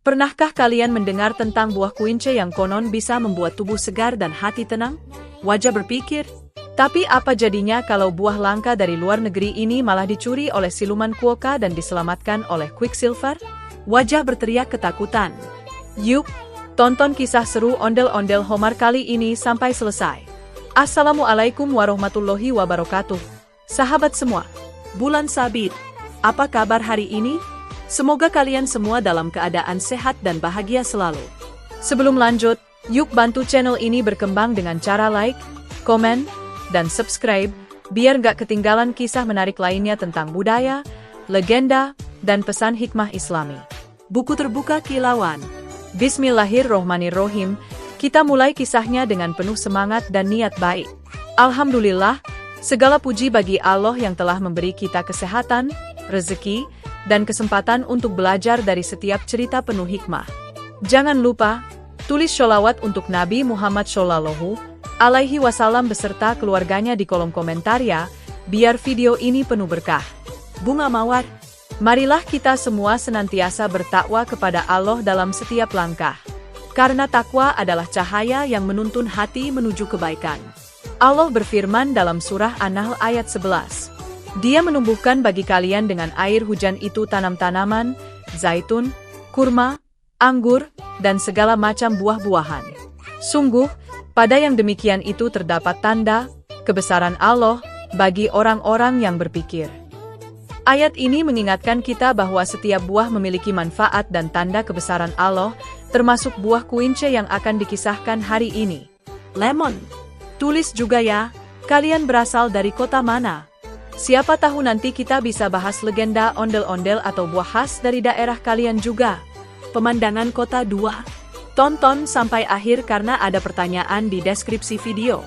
Pernahkah kalian mendengar tentang buah kuince yang konon bisa membuat tubuh segar dan hati tenang? Wajah berpikir, tapi apa jadinya kalau buah langka dari luar negeri ini malah dicuri oleh siluman Quokka dan diselamatkan oleh Quicksilver? Wajah berteriak ketakutan. Yuk, tonton kisah seru ondel-ondel Homer kali ini sampai selesai. Assalamualaikum warahmatullahi wabarakatuh. Sahabat semua, bulan sabit, apa kabar hari ini? Semoga kalian semua dalam keadaan sehat dan bahagia selalu. Sebelum lanjut, yuk bantu channel ini berkembang dengan cara like, komen, dan subscribe, biar gak ketinggalan kisah menarik lainnya tentang budaya, legenda, dan pesan hikmah Islami. Buku terbuka kilauan. Bismillahirrohmanirrohim, kita mulai kisahnya dengan penuh semangat dan niat baik. Alhamdulillah, segala puji bagi Allah yang telah memberi kita kesehatan, rezeki, dan kesempatan untuk belajar dari setiap cerita penuh hikmah. Jangan lupa, tulis sholawat untuk Nabi Muhammad Shallallahu Alaihi Wasallam beserta keluarganya di kolom komentar ya, biar video ini penuh berkah. Bunga Mawar, marilah kita semua senantiasa bertakwa kepada Allah dalam setiap langkah. Karena takwa adalah cahaya yang menuntun hati menuju kebaikan. Allah berfirman dalam surah An-Nahl ayat 11. Dia menumbuhkan bagi kalian dengan air hujan itu tanam-tanaman, zaitun, kurma, anggur, dan segala macam buah-buahan. Sungguh, pada yang demikian itu terdapat tanda, kebesaran Allah, bagi orang-orang yang berpikir. Ayat ini mengingatkan kita bahwa setiap buah memiliki manfaat dan tanda kebesaran Allah, termasuk buah kuince yang akan dikisahkan hari ini. Lemon. Tulis juga ya, kalian berasal dari kota mana? Siapa tahu nanti kita bisa bahas legenda ondel-ondel atau buah khas dari daerah kalian juga. Pemandangan kota 2. Tonton sampai akhir karena ada pertanyaan di deskripsi video.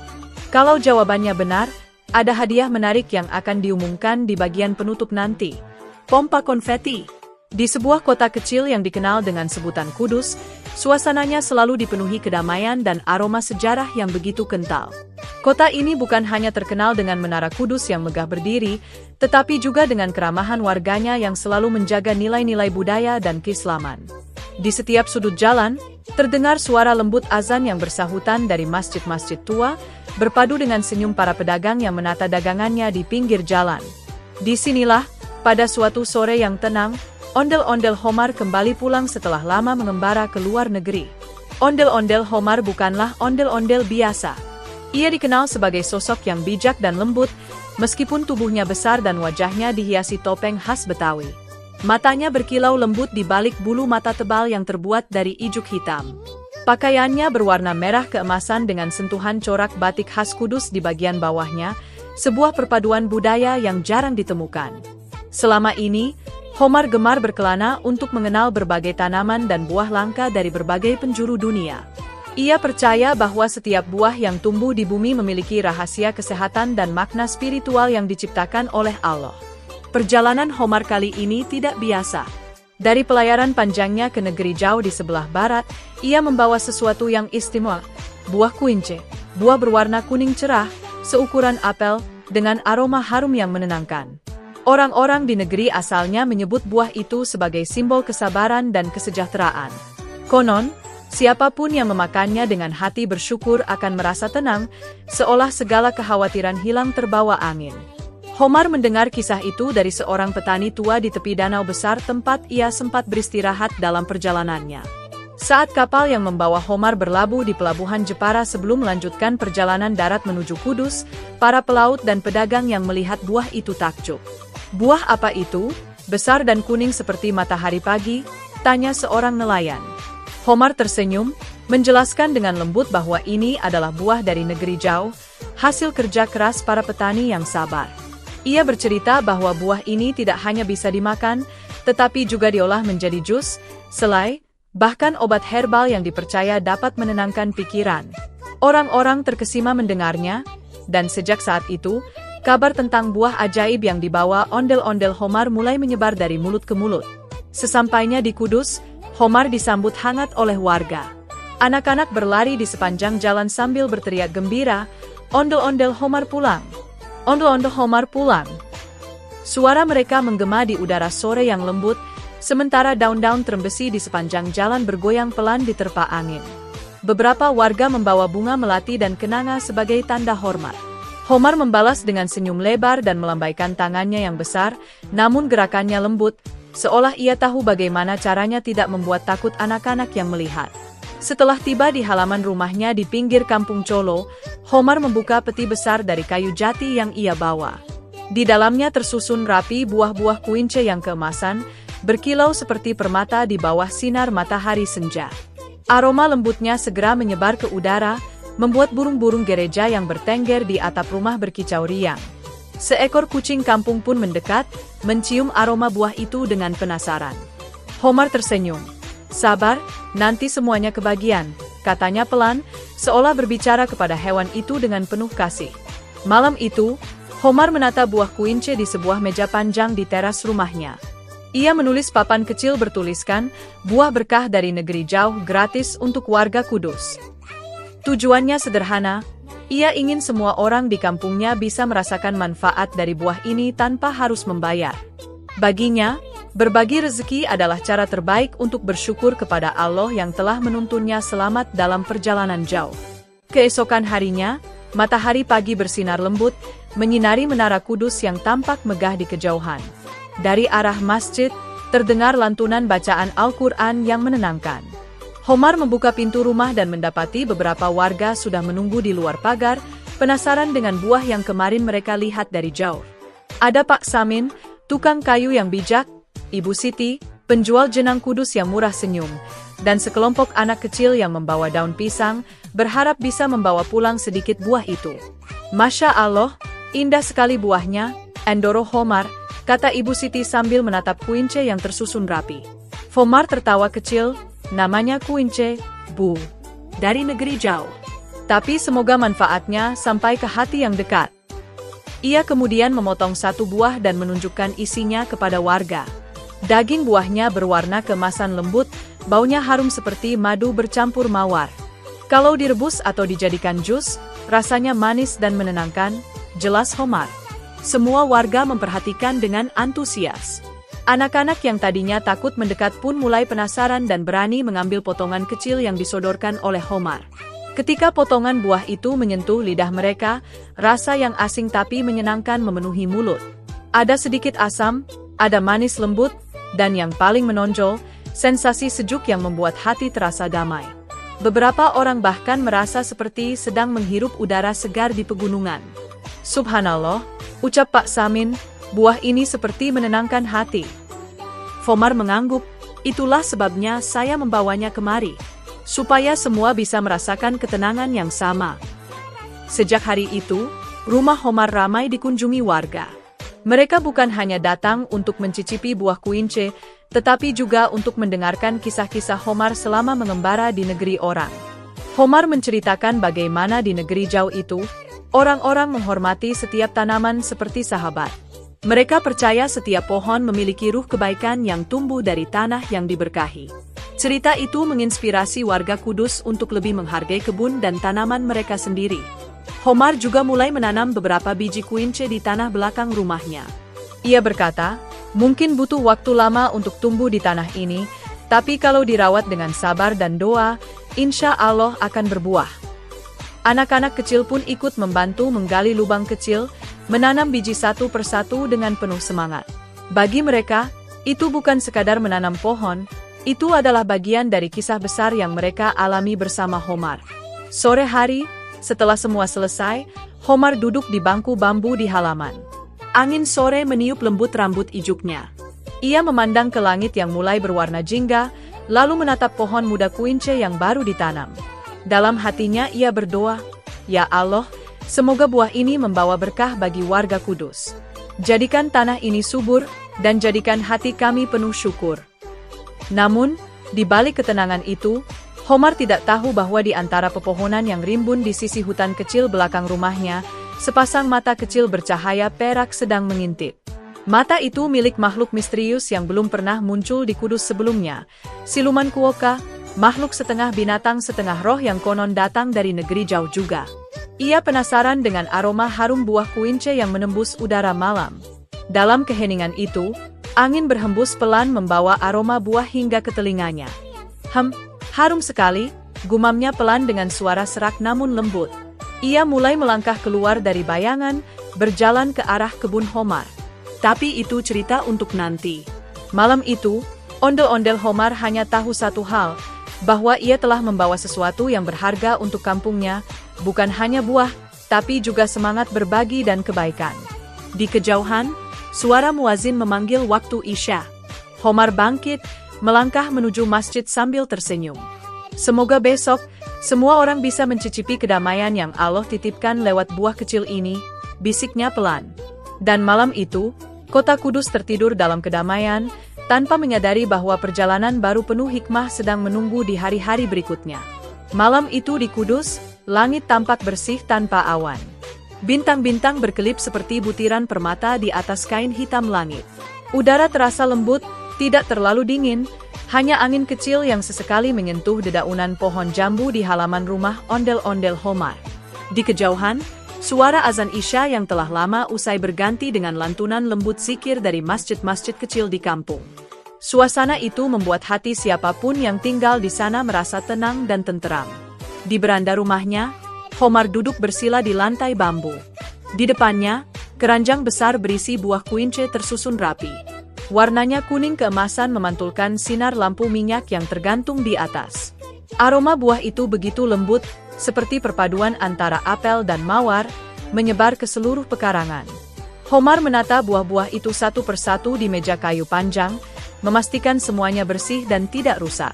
Kalau jawabannya benar, ada hadiah menarik yang akan diumumkan di bagian penutup nanti. Pompa konfeti. Di sebuah kota kecil yang dikenal dengan sebutan Kudus, suasananya selalu dipenuhi kedamaian dan aroma sejarah yang begitu kental. Kota ini bukan hanya terkenal dengan Menara Kudus yang megah berdiri, tetapi juga dengan keramahan warganya yang selalu menjaga nilai-nilai budaya dan keislaman. Di setiap sudut jalan, terdengar suara lembut azan yang bersahutan dari masjid-masjid tua, berpadu dengan senyum para pedagang yang menata dagangannya di pinggir jalan. Disinilah, pada suatu sore yang tenang, ondel-ondel Homer kembali pulang setelah lama mengembara ke luar negeri. Ondel-ondel Homer bukanlah ondel-ondel biasa. Ia dikenal sebagai sosok yang bijak dan lembut, meskipun tubuhnya besar dan wajahnya dihiasi topeng khas Betawi. Matanya berkilau lembut di balik bulu mata tebal yang terbuat dari ijuk hitam. Pakaiannya berwarna merah keemasan dengan sentuhan corak batik khas Kudus di bagian bawahnya, sebuah perpaduan budaya yang jarang ditemukan. Selama ini, Homer gemar berkelana untuk mengenal berbagai tanaman dan buah langka dari berbagai penjuru dunia. Ia percaya bahwa setiap buah yang tumbuh di bumi memiliki rahasia kesehatan dan makna spiritual yang diciptakan oleh Allah. Perjalanan Homer kali ini tidak biasa. Dari pelayaran panjangnya ke negeri jauh di sebelah barat, ia membawa sesuatu yang istimewa, buah kuince, buah berwarna kuning cerah, seukuran apel, dengan aroma harum yang menenangkan. Orang-orang di negeri asalnya menyebut buah itu sebagai simbol kesabaran dan kesejahteraan. Konon, siapapun yang memakannya dengan hati bersyukur akan merasa tenang, seolah segala kekhawatiran hilang terbawa angin. Homer mendengar kisah itu dari seorang petani tua di tepi danau besar tempat ia sempat beristirahat dalam perjalanannya. Saat kapal yang membawa Homer berlabuh di pelabuhan Jepara sebelum melanjutkan perjalanan darat menuju Kudus, para pelaut dan pedagang yang melihat buah itu takjub. Buah apa itu? Besar dan kuning seperti matahari pagi, tanya seorang nelayan. Homer tersenyum, menjelaskan dengan lembut bahwa ini adalah buah dari negeri jauh, hasil kerja keras para petani yang sabar. Ia bercerita bahwa buah ini tidak hanya bisa dimakan, tetapi juga diolah menjadi jus, selai, bahkan obat herbal yang dipercaya dapat menenangkan pikiran. Orang-orang terkesima mendengarnya, dan sejak saat itu, kabar tentang buah ajaib yang dibawa ondel-ondel Homer mulai menyebar dari mulut ke mulut. Sesampainya di Kudus, Homer disambut hangat oleh warga. Anak-anak berlari di sepanjang jalan sambil berteriak gembira, ondel-ondel Homer pulang. Ondel-ondel Homer pulang. Suara mereka menggema di udara sore yang lembut, Sementara daun-daun terembesi di sepanjang jalan bergoyang pelan diterpa angin. Beberapa warga membawa bunga melati dan kenanga sebagai tanda hormat. Homar membalas dengan senyum lebar dan melambaikan tangannya yang besar, namun gerakannya lembut, seolah ia tahu bagaimana caranya tidak membuat takut anak-anak yang melihat. Setelah tiba di halaman rumahnya di pinggir kampung Colo, Homar membuka peti besar dari kayu jati yang ia bawa. Di dalamnya tersusun rapi buah-buah kuince yang keemasan, berkilau seperti permata di bawah sinar matahari senja. Aroma lembutnya segera menyebar ke udara, membuat burung-burung gereja yang bertengger di atap rumah berkicau riang. Seekor kucing kampung pun mendekat, mencium aroma buah itu dengan penasaran. Homar tersenyum. "Sabar, nanti semuanya kebagian," katanya pelan, seolah berbicara kepada hewan itu dengan penuh kasih. Malam itu, Homar menata buah kuince di sebuah meja panjang di teras rumahnya. Ia menulis papan kecil bertuliskan, "Buah berkah dari negeri jauh gratis untuk warga Kudus." Tujuannya sederhana, ia ingin semua orang di kampungnya bisa merasakan manfaat dari buah ini tanpa harus membayar. Baginya, berbagi rezeki adalah cara terbaik untuk bersyukur kepada Allah yang telah menuntunnya selamat dalam perjalanan jauh. Keesokan harinya, matahari pagi bersinar lembut, menyinari menara Kudus yang tampak megah di kejauhan. Dari arah masjid, terdengar lantunan bacaan Al-Quran yang menenangkan. Homar membuka pintu rumah dan mendapati beberapa warga sudah menunggu di luar pagar, penasaran dengan buah yang kemarin mereka lihat dari jauh. Ada Pak Samin, tukang kayu yang bijak, Ibu Siti, penjual jenang Kudus yang murah senyum, dan sekelompok anak kecil yang membawa daun pisang, berharap bisa membawa pulang sedikit buah itu. "Masya Allah, indah sekali buahnya, Endoro Homar," kata Ibu Siti sambil menatap kuince yang tersusun rapi. Homar tertawa kecil, "Namanya kuince, Bu. Dari negeri jauh. Tapi semoga manfaatnya sampai ke hati yang dekat." Ia kemudian memotong satu buah dan menunjukkan isinya kepada warga. Daging buahnya berwarna keemasan lembut, baunya harum seperti madu bercampur mawar. Kalau direbus atau dijadikan jus, rasanya manis dan menenangkan, jelas Homar. Semua warga memperhatikan dengan antusias. Anak-anak yang tadinya takut mendekat pun mulai penasaran dan berani mengambil potongan kecil yang disodorkan oleh Homar. Ketika potongan buah itu menyentuh lidah mereka, rasa yang asing tapi menyenangkan memenuhi mulut. Ada sedikit asam, ada manis lembut, dan yang paling menonjol, sensasi sejuk yang membuat hati terasa damai. Beberapa orang bahkan merasa seperti sedang menghirup udara segar di pegunungan. "Subhanallah," ucap Pak Samin, "buah ini seperti menenangkan hati." Homar mengangguk, "Itulah sebabnya saya membawanya kemari, supaya semua bisa merasakan ketenangan yang sama." Sejak hari itu, rumah Homar ramai dikunjungi warga. Mereka bukan hanya datang untuk mencicipi buah kuince, tetapi juga untuk mendengarkan kisah-kisah Homar selama mengembara di negeri orang. Homar menceritakan bagaimana di negeri jauh itu, orang-orang menghormati setiap tanaman seperti sahabat. Mereka percaya setiap pohon memiliki ruh kebaikan yang tumbuh dari tanah yang diberkahi. Cerita itu menginspirasi warga Kudus untuk lebih menghargai kebun dan tanaman mereka sendiri. Homar juga mulai menanam beberapa biji kuince di tanah belakang rumahnya. Ia berkata, "Mungkin butuh waktu lama untuk tumbuh di tanah ini, tapi kalau dirawat dengan sabar dan doa, insya Allah akan berbuah." Anak-anak kecil pun ikut membantu menggali lubang kecil, menanam biji satu persatu dengan penuh semangat. Bagi mereka, itu bukan sekadar menanam pohon, itu adalah bagian dari kisah besar yang mereka alami bersama Homar. Sore hari, setelah semua selesai, Homar duduk di bangku bambu di halaman. Angin sore meniup lembut rambut ijuknya. Ia memandang ke langit yang mulai berwarna jingga, lalu menatap pohon muda kuince yang baru ditanam. Dalam hatinya ia berdoa, "Ya Allah, semoga buah ini membawa berkah bagi warga Kudus. Jadikan tanah ini subur, dan jadikan hati kami penuh syukur." Namun, di balik ketenangan itu, Homar tidak tahu bahwa di antara pepohonan yang rimbun di sisi hutan kecil belakang rumahnya, sepasang mata kecil bercahaya perak sedang mengintip. Mata itu milik makhluk misterius yang belum pernah muncul di Kudus sebelumnya, siluman Kuoka, makhluk setengah binatang setengah roh yang konon datang dari negeri jauh juga. Ia penasaran dengan aroma harum buah kuince yang menembus udara malam. Dalam keheningan itu, Angin berhembus pelan membawa aroma buah hingga ke telinganya. Harum sekali, gumamnya pelan dengan suara serak namun lembut. Ia mulai melangkah keluar dari bayangan, berjalan ke arah kebun Homar. Tapi itu cerita untuk nanti. Malam itu, ondel-ondel Homar hanya tahu satu hal, bahwa ia telah membawa sesuatu yang berharga untuk kampungnya, bukan hanya buah, tapi juga semangat berbagi dan kebaikan. Di kejauhan, suara muazin memanggil waktu Isya. Homar bangkit, melangkah menuju masjid sambil tersenyum. Semoga besok, semua orang bisa mencicipi kedamaian yang Allah titipkan lewat buah kecil ini, bisiknya pelan. Dan malam itu, kota Kudus tertidur dalam kedamaian, tanpa menyadari bahwa perjalanan baru penuh hikmah sedang menunggu di hari-hari berikutnya. Malam itu di Kudus, langit tampak bersih tanpa awan. Bintang-bintang berkelip seperti butiran permata di atas kain hitam langit. Udara terasa lembut, tidak terlalu dingin, hanya angin kecil yang sesekali menyentuh dedaunan pohon jambu di halaman rumah ondel-ondel Homar. Di kejauhan, suara azan Isya yang telah lama usai berganti dengan lantunan lembut zikir dari masjid-masjid kecil di kampung. Suasana itu membuat hati siapapun yang tinggal di sana merasa tenang dan tenteram. Di beranda rumahnya, Homar duduk bersila di lantai bambu. Di depannya, keranjang besar berisi buah kuince tersusun rapi. Warnanya kuning keemasan memantulkan sinar lampu minyak yang tergantung di atas. Aroma buah itu begitu lembut, seperti perpaduan antara apel dan mawar, menyebar ke seluruh pekarangan. Homar menata buah-buah itu satu persatu di meja kayu panjang, memastikan semuanya bersih dan tidak rusak.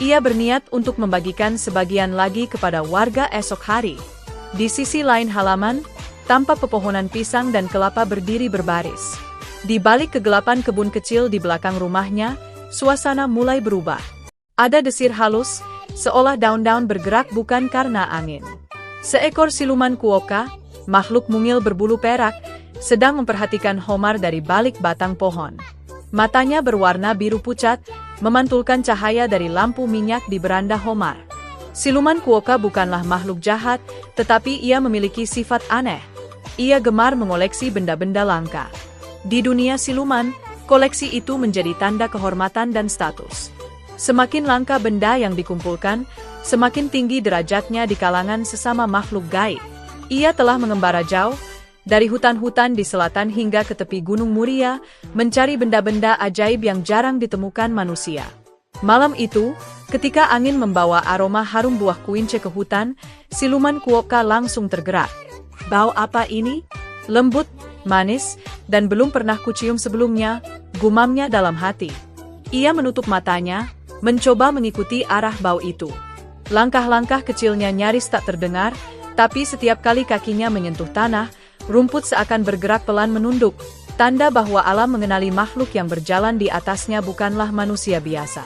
Ia berniat untuk membagikan sebagian lagi kepada warga esok hari. Di sisi lain halaman, tampak pepohonan pisang dan kelapa berdiri berbaris. Di balik kegelapan kebun kecil di belakang rumahnya, suasana mulai berubah. Ada desir halus, seolah daun-daun bergerak bukan karena angin. Seekor siluman kuoka, makhluk mungil berbulu perak, sedang memperhatikan Homar dari balik batang pohon. Matanya berwarna biru pucat, memantulkan cahaya dari lampu minyak di beranda Homar. Siluman kuoka bukanlah makhluk jahat, tetapi ia memiliki sifat aneh. Ia gemar mengoleksi benda-benda langka. Di dunia siluman, koleksi itu menjadi tanda kehormatan dan status. Semakin langka benda yang dikumpulkan, semakin tinggi derajatnya di kalangan sesama makhluk gaib. Ia telah mengembara jauh, dari hutan-hutan di selatan hingga ke tepi Gunung Muria, mencari benda-benda ajaib yang jarang ditemukan manusia. Malam itu, ketika angin membawa aroma harum buah kuince ke hutan, siluman kuoka langsung tergerak. Bau apa ini? Lembut, manis, dan belum pernah kucium sebelumnya, gumamnya dalam hati. Ia menutup matanya, mencoba mengikuti arah bau itu. Langkah-langkah kecilnya nyaris tak terdengar, tapi setiap kali kakinya menyentuh tanah, rumput seakan bergerak pelan menunduk, tanda bahwa alam mengenali makhluk yang berjalan di atasnya bukanlah manusia biasa.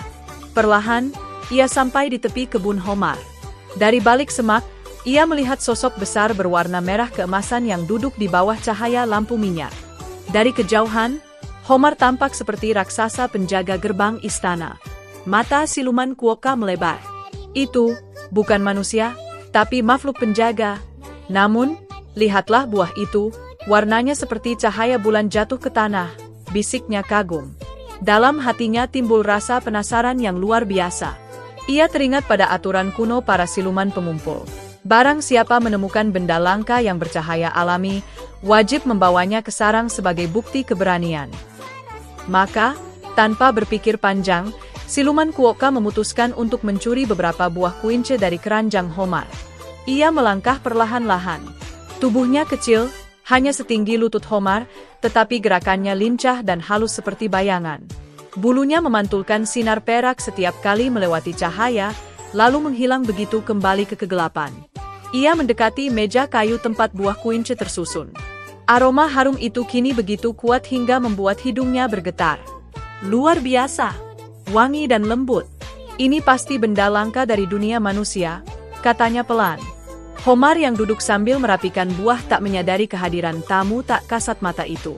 Perlahan, ia sampai di tepi kebun Homar. Dari balik semak, ia melihat sosok besar berwarna merah keemasan yang duduk di bawah cahaya lampu minyak. Dari kejauhan, Homar tampak seperti raksasa penjaga gerbang istana. Mata siluman kuoka melebar. Itu bukan manusia, tapi makhluk penjaga. Namun, lihatlah buah itu, warnanya seperti cahaya bulan jatuh ke tanah, bisiknya kagum. Dalam hatinya timbul rasa penasaran yang luar biasa. Ia teringat pada aturan kuno para siluman pengumpul. Barang siapa menemukan benda langka yang bercahaya alami, wajib membawanya ke sarang sebagai bukti keberanian. Maka, tanpa berpikir panjang, siluman kuoka memutuskan untuk mencuri beberapa buah kuince dari keranjang Homar. Ia melangkah perlahan-lahan. Tubuhnya kecil, hanya setinggi lutut Homar, tetapi gerakannya lincah dan halus seperti bayangan. Bulunya memantulkan sinar perak setiap kali melewati cahaya, lalu menghilang begitu kembali ke kegelapan. Ia mendekati meja kayu tempat buah kuince tersusun. Aroma harum itu kini begitu kuat hingga membuat hidungnya bergetar. Luar biasa, wangi dan lembut. Ini pasti benda langka dari dunia manusia, katanya pelan. Homar yang duduk sambil merapikan buah tak menyadari kehadiran tamu tak kasat mata itu.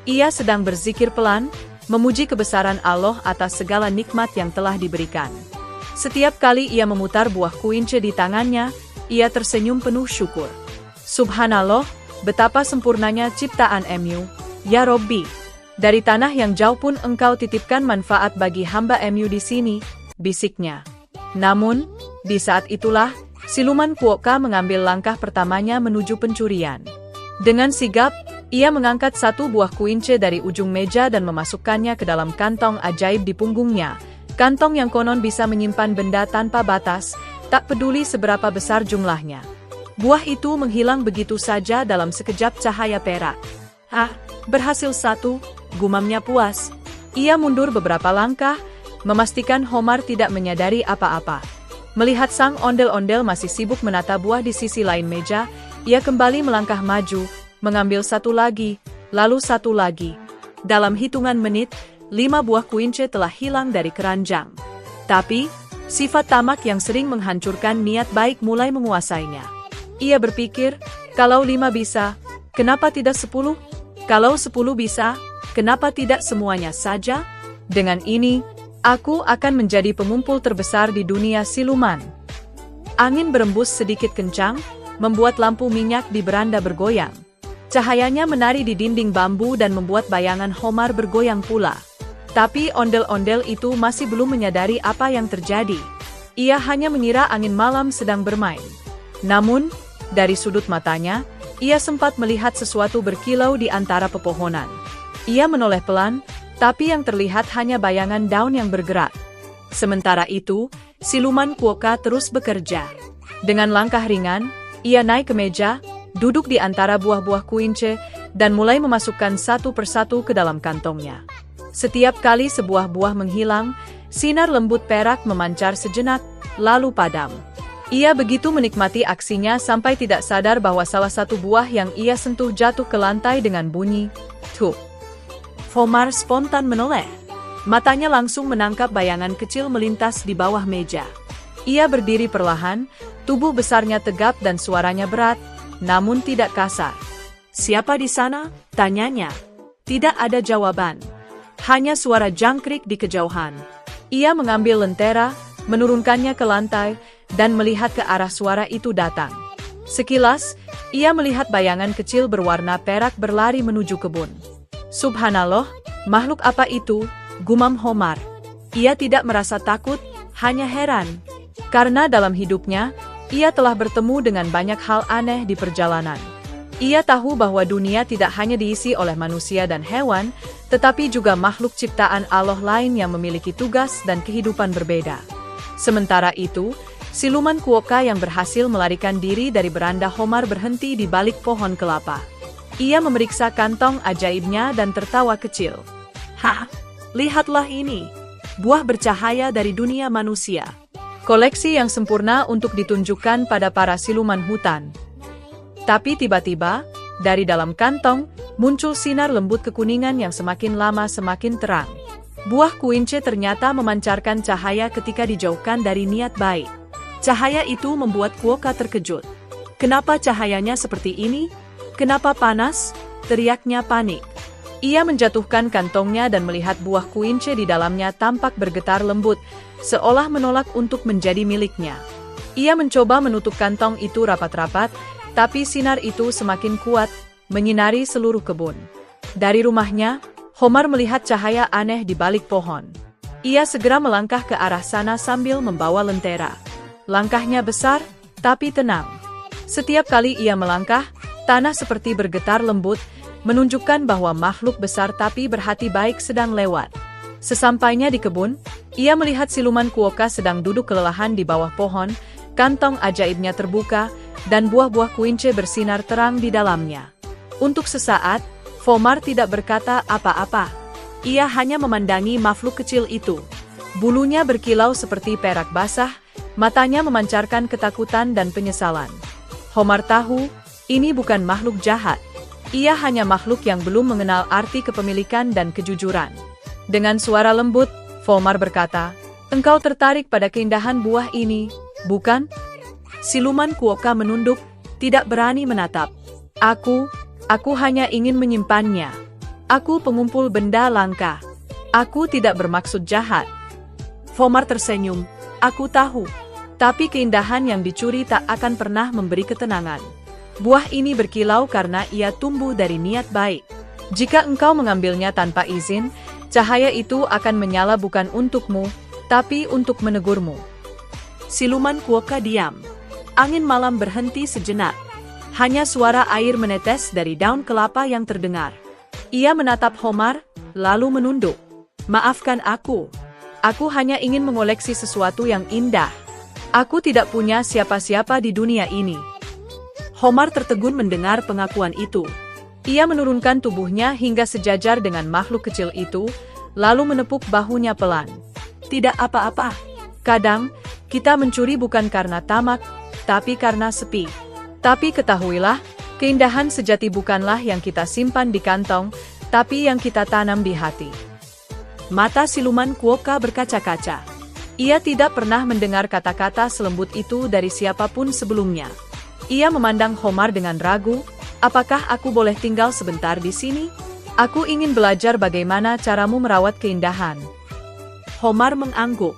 Ia sedang berzikir pelan, memuji kebesaran Allah atas segala nikmat yang telah diberikan. Setiap kali ia memutar buah kuince di tangannya, ia tersenyum penuh syukur. Subhanallah, betapa sempurnanya ciptaan Mu, ya Robbi. Dari tanah yang jauh pun engkau titipkan manfaat bagi hamba Mu di sini, bisiknya. Namun, di saat itulah, siluman Kuoka mengambil langkah pertamanya menuju pencurian. Dengan sigap, ia mengangkat satu buah kuince dari ujung meja dan memasukkannya ke dalam kantong ajaib di punggungnya. Kantong yang konon bisa menyimpan benda tanpa batas, tak peduli seberapa besar jumlahnya. Buah itu menghilang begitu saja dalam sekejap cahaya perak. "Ah, berhasil satu," gumamnya puas. Ia mundur beberapa langkah, memastikan Homar tidak menyadari apa-apa. Melihat sang ondel-ondel masih sibuk menata buah di sisi lain meja, ia kembali melangkah maju, mengambil satu lagi, lalu satu lagi. Dalam hitungan menit, 5 buah kuince telah hilang dari keranjang. Tapi, sifat tamak yang sering menghancurkan niat baik mulai menguasainya. Ia berpikir, kalau 5 bisa, kenapa tidak 10? Kalau 10 bisa, kenapa tidak semuanya saja? Dengan ini, aku akan menjadi pengumpul terbesar di dunia siluman. Angin berembus sedikit kencang, membuat lampu minyak di beranda bergoyang. Cahayanya menari di dinding bambu dan membuat bayangan Homar bergoyang pula. Tapi ondel-ondel itu masih belum menyadari apa yang terjadi. Ia hanya mengira angin malam sedang bermain. Namun, dari sudut matanya, ia sempat melihat sesuatu berkilau di antara pepohonan. Ia menoleh pelan, tapi yang terlihat hanya bayangan daun yang bergerak. Sementara itu, siluman Kuoka terus bekerja. Dengan langkah ringan, ia naik ke meja, duduk di antara buah-buah kuince, dan mulai memasukkan satu persatu ke dalam kantongnya. Setiap kali sebuah buah menghilang, sinar lembut perak memancar sejenak, lalu padam. Ia begitu menikmati aksinya sampai tidak sadar bahwa salah satu buah yang ia sentuh jatuh ke lantai dengan bunyi "tup". Homar spontan menoleh. Matanya langsung menangkap bayangan kecil melintas di bawah meja. Ia berdiri perlahan, tubuh besarnya tegap dan suaranya berat, namun tidak kasar. "Siapa di sana?" tanyanya. Tidak ada jawaban. Hanya suara jangkrik di kejauhan. Ia mengambil lentera, menurunkannya ke lantai, dan melihat ke arah suara itu datang. Sekilas, ia melihat bayangan kecil berwarna perak berlari menuju kebun. "Subhanallah, makhluk apa itu?" gumam Homar. Ia tidak merasa takut, hanya heran. Karena dalam hidupnya, ia telah bertemu dengan banyak hal aneh di perjalanan. Ia tahu bahwa dunia tidak hanya diisi oleh manusia dan hewan, tetapi juga makhluk ciptaan Allah lain yang memiliki tugas dan kehidupan berbeda. Sementara itu, siluman Kuoka yang berhasil melarikan diri dari beranda Homar berhenti di balik pohon kelapa. Ia memeriksa kantong ajaibnya dan tertawa kecil. "Hah, lihatlah ini, buah bercahaya dari dunia manusia. Koleksi yang sempurna untuk ditunjukkan pada para siluman hutan." Tapi tiba-tiba, dari dalam kantong, muncul sinar lembut kekuningan yang semakin lama semakin terang. Buah kuince ternyata memancarkan cahaya ketika dijauhkan dari niat baik. Cahaya itu membuat Kuoka terkejut. "Kenapa cahayanya seperti ini? Kenapa panas?" teriaknya panik. Ia menjatuhkan kantongnya dan melihat buah kuince di dalamnya tampak bergetar lembut, seolah menolak untuk menjadi miliknya. Ia mencoba menutup kantong itu rapat-rapat, tapi sinar itu semakin kuat, menyinari seluruh kebun. Dari rumahnya, Homar melihat cahaya aneh di balik pohon. Ia segera melangkah ke arah sana sambil membawa lentera. Langkahnya besar, tapi tenang. Setiap kali ia melangkah, tanah seperti bergetar lembut, menunjukkan bahwa makhluk besar tapi berhati baik sedang lewat. Sesampainya di kebun, ia melihat siluman Kuoka sedang duduk kelelahan di bawah pohon, kantong ajaibnya terbuka, dan buah-buah kuince bersinar terang di dalamnya. Untuk sesaat, Homar tidak berkata apa-apa. Ia hanya memandangi makhluk kecil itu. Bulunya berkilau seperti perak basah, matanya memancarkan ketakutan dan penyesalan. Homar tahu, ini bukan makhluk jahat. Ia hanya makhluk yang belum mengenal arti kepemilikan dan kejujuran. Dengan suara lembut, Homar berkata, "Engkau tertarik pada keindahan buah ini, bukan?" Siluman Kuoka menunduk, tidak berani menatap. Aku hanya ingin menyimpannya. Aku pengumpul benda langka. Aku tidak bermaksud jahat." Homar tersenyum. "Aku tahu. Tapi keindahan yang dicuri tak akan pernah memberi ketenangan. Buah ini berkilau karena ia tumbuh dari niat baik. Jika engkau mengambilnya tanpa izin, cahaya itu akan menyala bukan untukmu, tapi untuk menegurmu. Siluman Quokka diam. Angin malam berhenti sejenak. Hanya suara air menetes dari daun kelapa yang terdengar. Ia menatap Homar, lalu menunduk. Maafkan aku. Aku hanya ingin mengoleksi sesuatu yang indah. Aku tidak punya siapa-siapa di dunia ini. Homar tertegun mendengar pengakuan itu. Ia menurunkan tubuhnya hingga sejajar dengan makhluk kecil itu, lalu menepuk bahunya pelan. Tidak apa-apa. Kadang, kita mencuri bukan karena tamak, tapi karena sepi. Tapi ketahuilah, keindahan sejati bukanlah yang kita simpan di kantong, tapi yang kita tanam di hati. Mata siluman Quokka berkaca-kaca. Ia tidak pernah mendengar kata-kata selembut itu dari siapapun sebelumnya. Ia memandang Homar dengan ragu, apakah aku boleh tinggal sebentar di sini? Aku ingin belajar bagaimana caramu merawat keindahan. Homar mengangguk.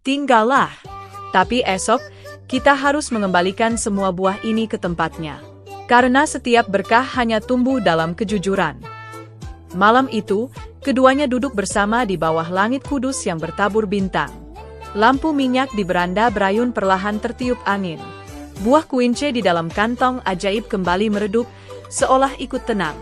Tinggallah. Tapi esok, kita harus mengembalikan semua buah ini ke tempatnya. Karena setiap berkah hanya tumbuh dalam kejujuran. Malam itu, keduanya duduk bersama di bawah langit kudus yang bertabur bintang. Lampu minyak di beranda berayun perlahan tertiup angin. Buah kuince di dalam kantong ajaib kembali meredup, seolah ikut tenang.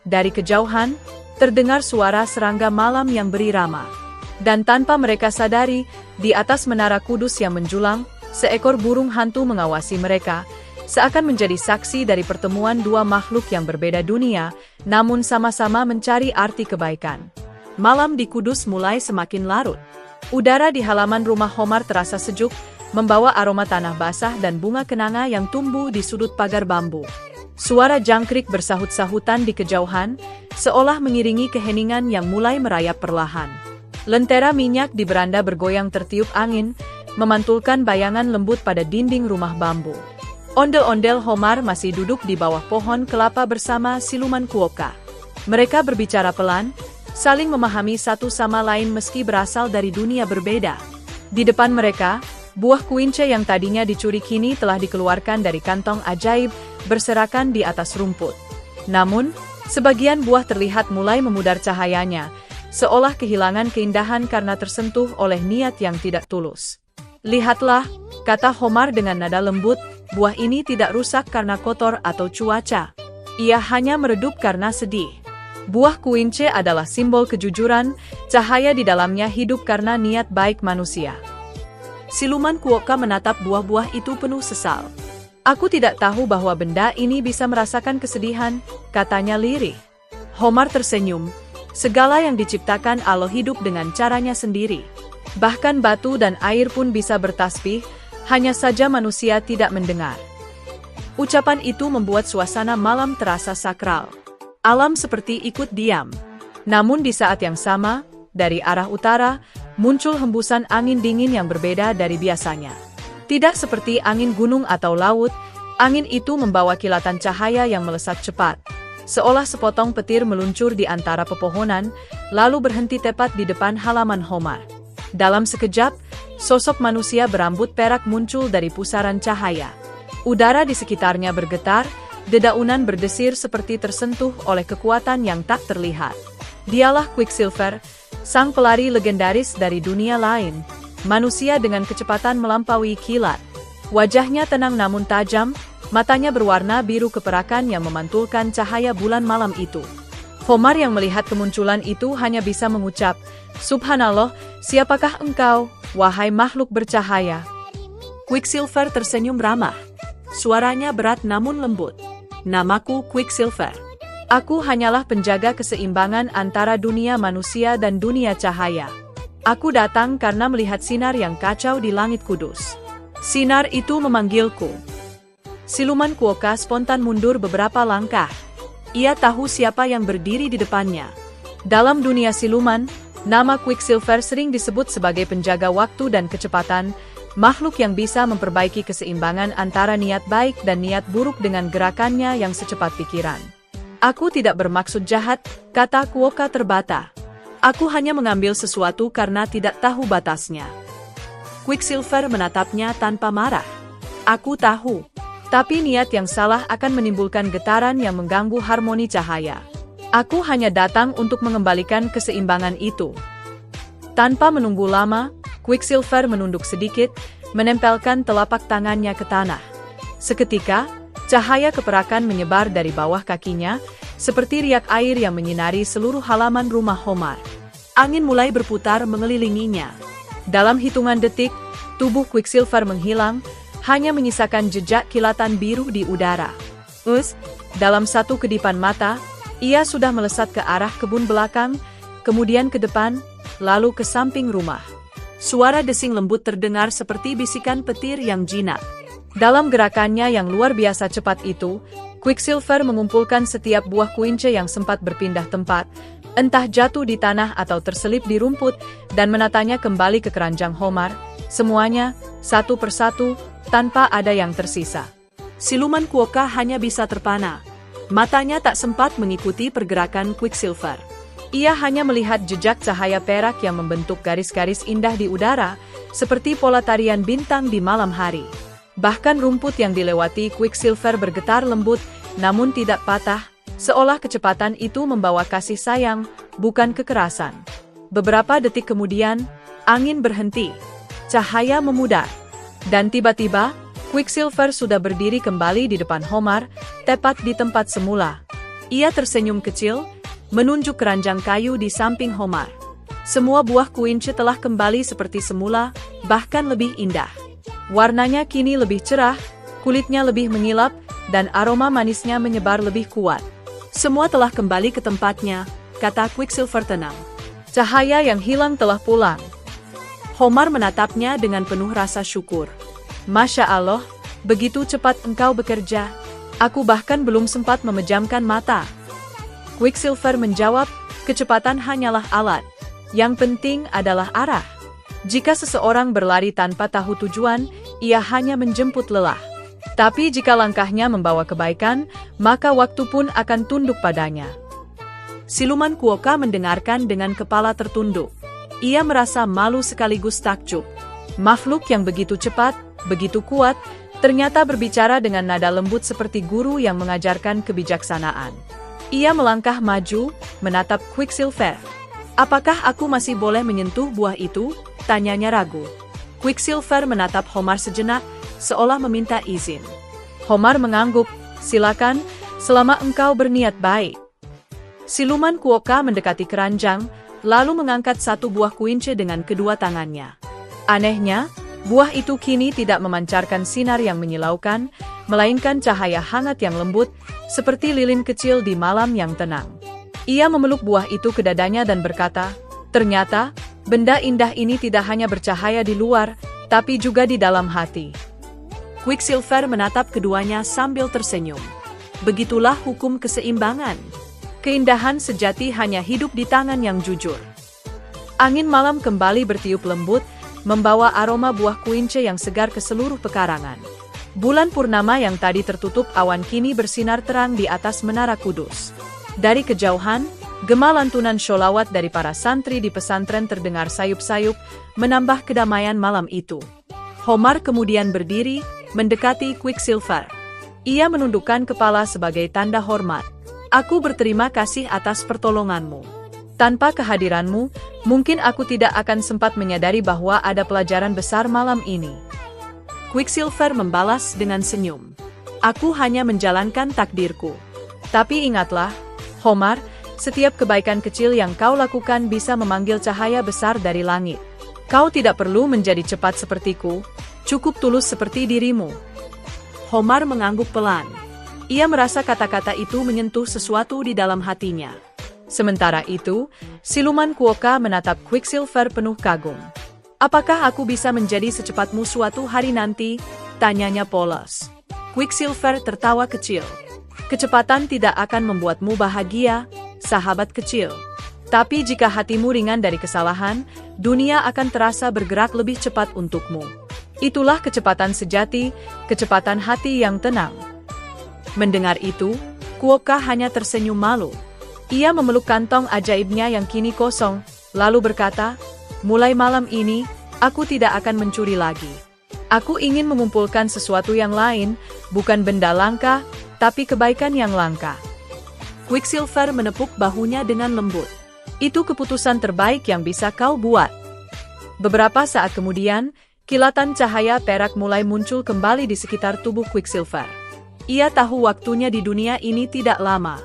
Dari kejauhan, terdengar suara serangga malam yang berirama. Dan tanpa mereka sadari, di atas menara kudus yang menjulang, seekor burung hantu mengawasi mereka, seakan menjadi saksi dari pertemuan dua makhluk yang berbeda dunia, namun sama-sama mencari arti kebaikan. Malam di Kudus mulai semakin larut. Udara di halaman rumah Homar terasa sejuk, membawa aroma tanah basah dan bunga kenanga yang tumbuh di sudut pagar bambu. Suara jangkrik bersahut-sahutan di kejauhan, seolah mengiringi keheningan yang mulai merayap perlahan. Lentera minyak di beranda bergoyang tertiup angin, memantulkan bayangan lembut pada dinding rumah bambu. Ondel-ondel Homar masih duduk di bawah pohon kelapa bersama siluman Quokka. Mereka berbicara pelan, saling memahami satu sama lain meski berasal dari dunia berbeda. Di depan mereka, buah kuince yang tadinya dicuri kini telah dikeluarkan dari kantong ajaib, berserakan di atas rumput. Namun, sebagian buah terlihat mulai memudar cahayanya, seolah kehilangan keindahan karena tersentuh oleh niat yang tidak tulus. Lihatlah, kata Homar dengan nada lembut, buah ini tidak rusak karena kotor atau cuaca. Ia hanya meredup karena sedih. Buah kuince adalah simbol kejujuran, cahaya di dalamnya hidup karena niat baik manusia. Siluman Quokka menatap buah-buah itu penuh sesal. Aku tidak tahu bahwa benda ini bisa merasakan kesedihan, katanya lirih. Homar tersenyum. Segala yang diciptakan Allah hidup dengan caranya sendiri. Bahkan batu dan air pun bisa bertasbih, hanya saja manusia tidak mendengar. Ucapan itu membuat suasana malam terasa sakral. Alam seperti ikut diam. Namun di saat yang sama, dari arah utara, muncul hembusan angin dingin yang berbeda dari biasanya. Tidak seperti angin gunung atau laut, angin itu membawa kilatan cahaya yang melesat cepat. Seolah sepotong petir meluncur di antara pepohonan, lalu berhenti tepat di depan halaman Homar. Dalam sekejap, sosok manusia berambut perak muncul dari pusaran cahaya. Udara di sekitarnya bergetar, dedaunan berdesir seperti tersentuh oleh kekuatan yang tak terlihat. Dialah Quicksilver, sang pelari legendaris dari dunia lain, manusia dengan kecepatan melampaui kilat. Wajahnya tenang namun tajam, matanya berwarna biru keperakan yang memantulkan cahaya bulan malam itu. Homar yang melihat kemunculan itu hanya bisa mengucap, Subhanallah, siapakah engkau, wahai makhluk bercahaya? Quicksilver tersenyum ramah. Suaranya berat namun lembut. Namaku Quicksilver. Aku hanyalah penjaga keseimbangan antara dunia manusia dan dunia cahaya. Aku datang karena melihat sinar yang kacau di langit kudus. Sinar itu memanggilku. Siluman Quokka spontan mundur beberapa langkah. Ia tahu siapa yang berdiri di depannya. Dalam dunia siluman, nama Quicksilver sering disebut sebagai penjaga waktu dan kecepatan, makhluk yang bisa memperbaiki keseimbangan antara niat baik dan niat buruk dengan gerakannya yang secepat pikiran. Aku tidak bermaksud jahat, kata Quokka terbata. Aku hanya mengambil sesuatu karena tidak tahu batasnya. Quicksilver menatapnya tanpa marah. Aku tahu. Tapi niat yang salah akan menimbulkan getaran yang mengganggu harmoni cahaya. Aku hanya datang untuk mengembalikan keseimbangan itu. Tanpa menunggu lama, Quicksilver menunduk sedikit, menempelkan telapak tangannya ke tanah. Seketika, cahaya keperakan menyebar dari bawah kakinya, seperti riak air yang menyinari seluruh halaman rumah Homer. Angin mulai berputar mengelilinginya. Dalam hitungan detik, tubuh Quicksilver menghilang, hanya menyisakan jejak kilatan biru di udara. Dalam satu kedipan mata, ia sudah melesat ke arah kebun belakang, kemudian ke depan, lalu ke samping rumah. Suara desing lembut terdengar seperti bisikan petir yang jinak. Dalam gerakannya yang luar biasa cepat itu, Quicksilver mengumpulkan setiap buah kuince yang sempat berpindah tempat, entah jatuh di tanah atau terselip di rumput, dan menatanya kembali ke keranjang Homer, semuanya, satu persatu, tanpa ada yang tersisa. Siluman Quokka hanya bisa terpana. Matanya tak sempat mengikuti pergerakan Quicksilver. Ia hanya melihat jejak cahaya perak yang membentuk garis-garis indah di udara, seperti pola tarian bintang di malam hari. Bahkan rumput yang dilewati Quicksilver bergetar lembut, namun tidak patah, seolah kecepatan itu membawa kasih sayang, bukan kekerasan. Beberapa detik kemudian, angin berhenti. Cahaya memudar. Dan tiba-tiba, Quicksilver sudah berdiri kembali di depan Homer, tepat di tempat semula. Ia tersenyum kecil, menunjuk keranjang kayu di samping Homer. Semua buah kuince telah kembali seperti semula, bahkan lebih indah. Warnanya kini lebih cerah, kulitnya lebih mengilap, dan aroma manisnya menyebar lebih kuat. Semua telah kembali ke tempatnya, kata Quicksilver tenang. Cahaya yang hilang telah pulang. Homer menatapnya dengan penuh rasa syukur. Masya Allah, begitu cepat engkau bekerja. Aku bahkan belum sempat memejamkan mata. Quicksilver menjawab, kecepatan hanyalah alat. Yang penting adalah arah. Jika seseorang berlari tanpa tahu tujuan, ia hanya menjemput lelah. Tapi jika langkahnya membawa kebaikan, maka waktu pun akan tunduk padanya. Siluman Quokka mendengarkan dengan kepala tertunduk. Ia merasa malu sekaligus takjub. Makhluk yang begitu cepat, begitu kuat, ternyata berbicara dengan nada lembut seperti guru yang mengajarkan kebijaksanaan. Ia melangkah maju, menatap Quicksilver. Apakah aku masih boleh menyentuh buah itu? Tanyanya ragu. Quicksilver menatap Homer sejenak, seolah meminta izin. Homer mengangguk, silakan, selama engkau berniat baik. Siluman Quokka mendekati keranjang, lalu mengangkat satu buah kuince dengan kedua tangannya. Anehnya, buah itu kini tidak memancarkan sinar yang menyilaukan, melainkan cahaya hangat yang lembut, seperti lilin kecil di malam yang tenang. Ia memeluk buah itu ke dadanya dan berkata, ternyata, benda indah ini tidak hanya bercahaya di luar, tapi juga di dalam hati. Quicksilver menatap keduanya sambil tersenyum. Begitulah hukum keseimbangan. Keindahan sejati hanya hidup di tangan yang jujur. Angin malam kembali bertiup lembut, membawa aroma buah kuince yang segar ke seluruh pekarangan. Bulan purnama yang tadi tertutup awan kini bersinar terang di atas Menara Kudus. Dari kejauhan, gema lantunan sholawat dari para santri di pesantren terdengar sayup-sayup, menambah kedamaian malam itu. Homer kemudian berdiri, mendekati Quicksilver. Ia menundukkan kepala sebagai tanda hormat. Aku berterima kasih atas pertolonganmu. Tanpa kehadiranmu, mungkin aku tidak akan sempat menyadari bahwa ada pelajaran besar malam ini. Quicksilver membalas dengan senyum. Aku hanya menjalankan takdirku. Tapi ingatlah, Homer, setiap kebaikan kecil yang kau lakukan bisa memanggil cahaya besar dari langit. Kau tidak perlu menjadi cepat sepertiku, cukup tulus seperti dirimu. Homer mengangguk pelan. Ia merasa kata-kata itu menyentuh sesuatu di dalam hatinya. Sementara itu, siluman Quokka menatap Quicksilver penuh kagum. Apakah aku bisa menjadi secepatmu suatu hari nanti? Tanyanya polos. Quicksilver tertawa kecil. Kecepatan tidak akan membuatmu bahagia, sahabat kecil. Tapi jika hatimu ringan dari kesalahan, dunia akan terasa bergerak lebih cepat untukmu. Itulah kecepatan sejati, kecepatan hati yang tenang. Mendengar itu, Quokka hanya tersenyum malu. Ia memeluk kantong ajaibnya yang kini kosong, lalu berkata, mulai malam ini, aku tidak akan mencuri lagi. Aku ingin mengumpulkan sesuatu yang lain, bukan benda langka, tapi kebaikan yang langka. Quicksilver menepuk bahunya dengan lembut. Itu keputusan terbaik yang bisa kau buat. Beberapa saat kemudian, kilatan cahaya perak mulai muncul kembali di sekitar tubuh Quicksilver. Ia tahu waktunya di dunia ini tidak lama.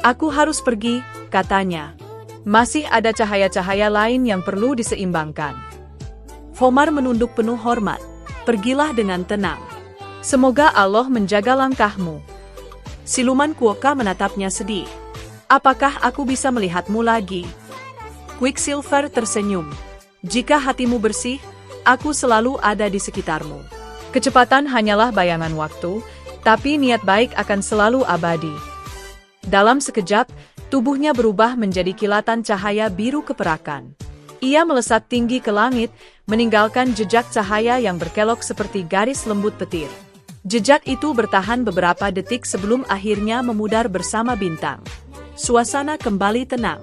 Aku harus pergi, katanya. Masih ada cahaya-cahaya lain yang perlu diseimbangkan. Homar menunduk penuh hormat. Pergilah dengan tenang. Semoga Allah menjaga langkahmu. Siluman Quokka menatapnya sedih. Apakah aku bisa melihatmu lagi? Quicksilver tersenyum. Jika hatimu bersih, aku selalu ada di sekitarmu. Kecepatan hanyalah bayangan waktu, tapi niat baik akan selalu abadi. Dalam sekejap, tubuhnya berubah menjadi kilatan cahaya biru keperakan. Ia melesat tinggi ke langit, meninggalkan jejak cahaya yang berkelok seperti garis lembut petir. Jejak itu bertahan beberapa detik sebelum akhirnya memudar bersama bintang. Suasana kembali tenang.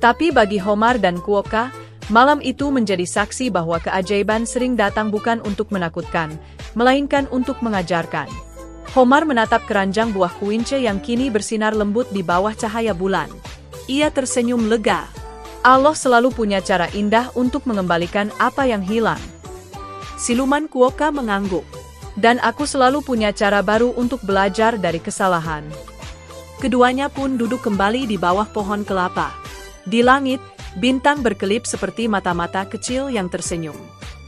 Tapi bagi Homar dan Quokka, malam itu menjadi saksi bahwa keajaiban sering datang bukan untuk menakutkan, melainkan untuk mengajarkan. Homar menatap keranjang buah kuince yang kini bersinar lembut di bawah cahaya bulan. Ia tersenyum lega. Allah selalu punya cara indah untuk mengembalikan apa yang hilang. Siluman Quokka mengangguk. Dan aku selalu punya cara baru untuk belajar dari kesalahan. Keduanya pun duduk kembali di bawah pohon kelapa. Di langit, bintang berkelip seperti mata-mata kecil yang tersenyum.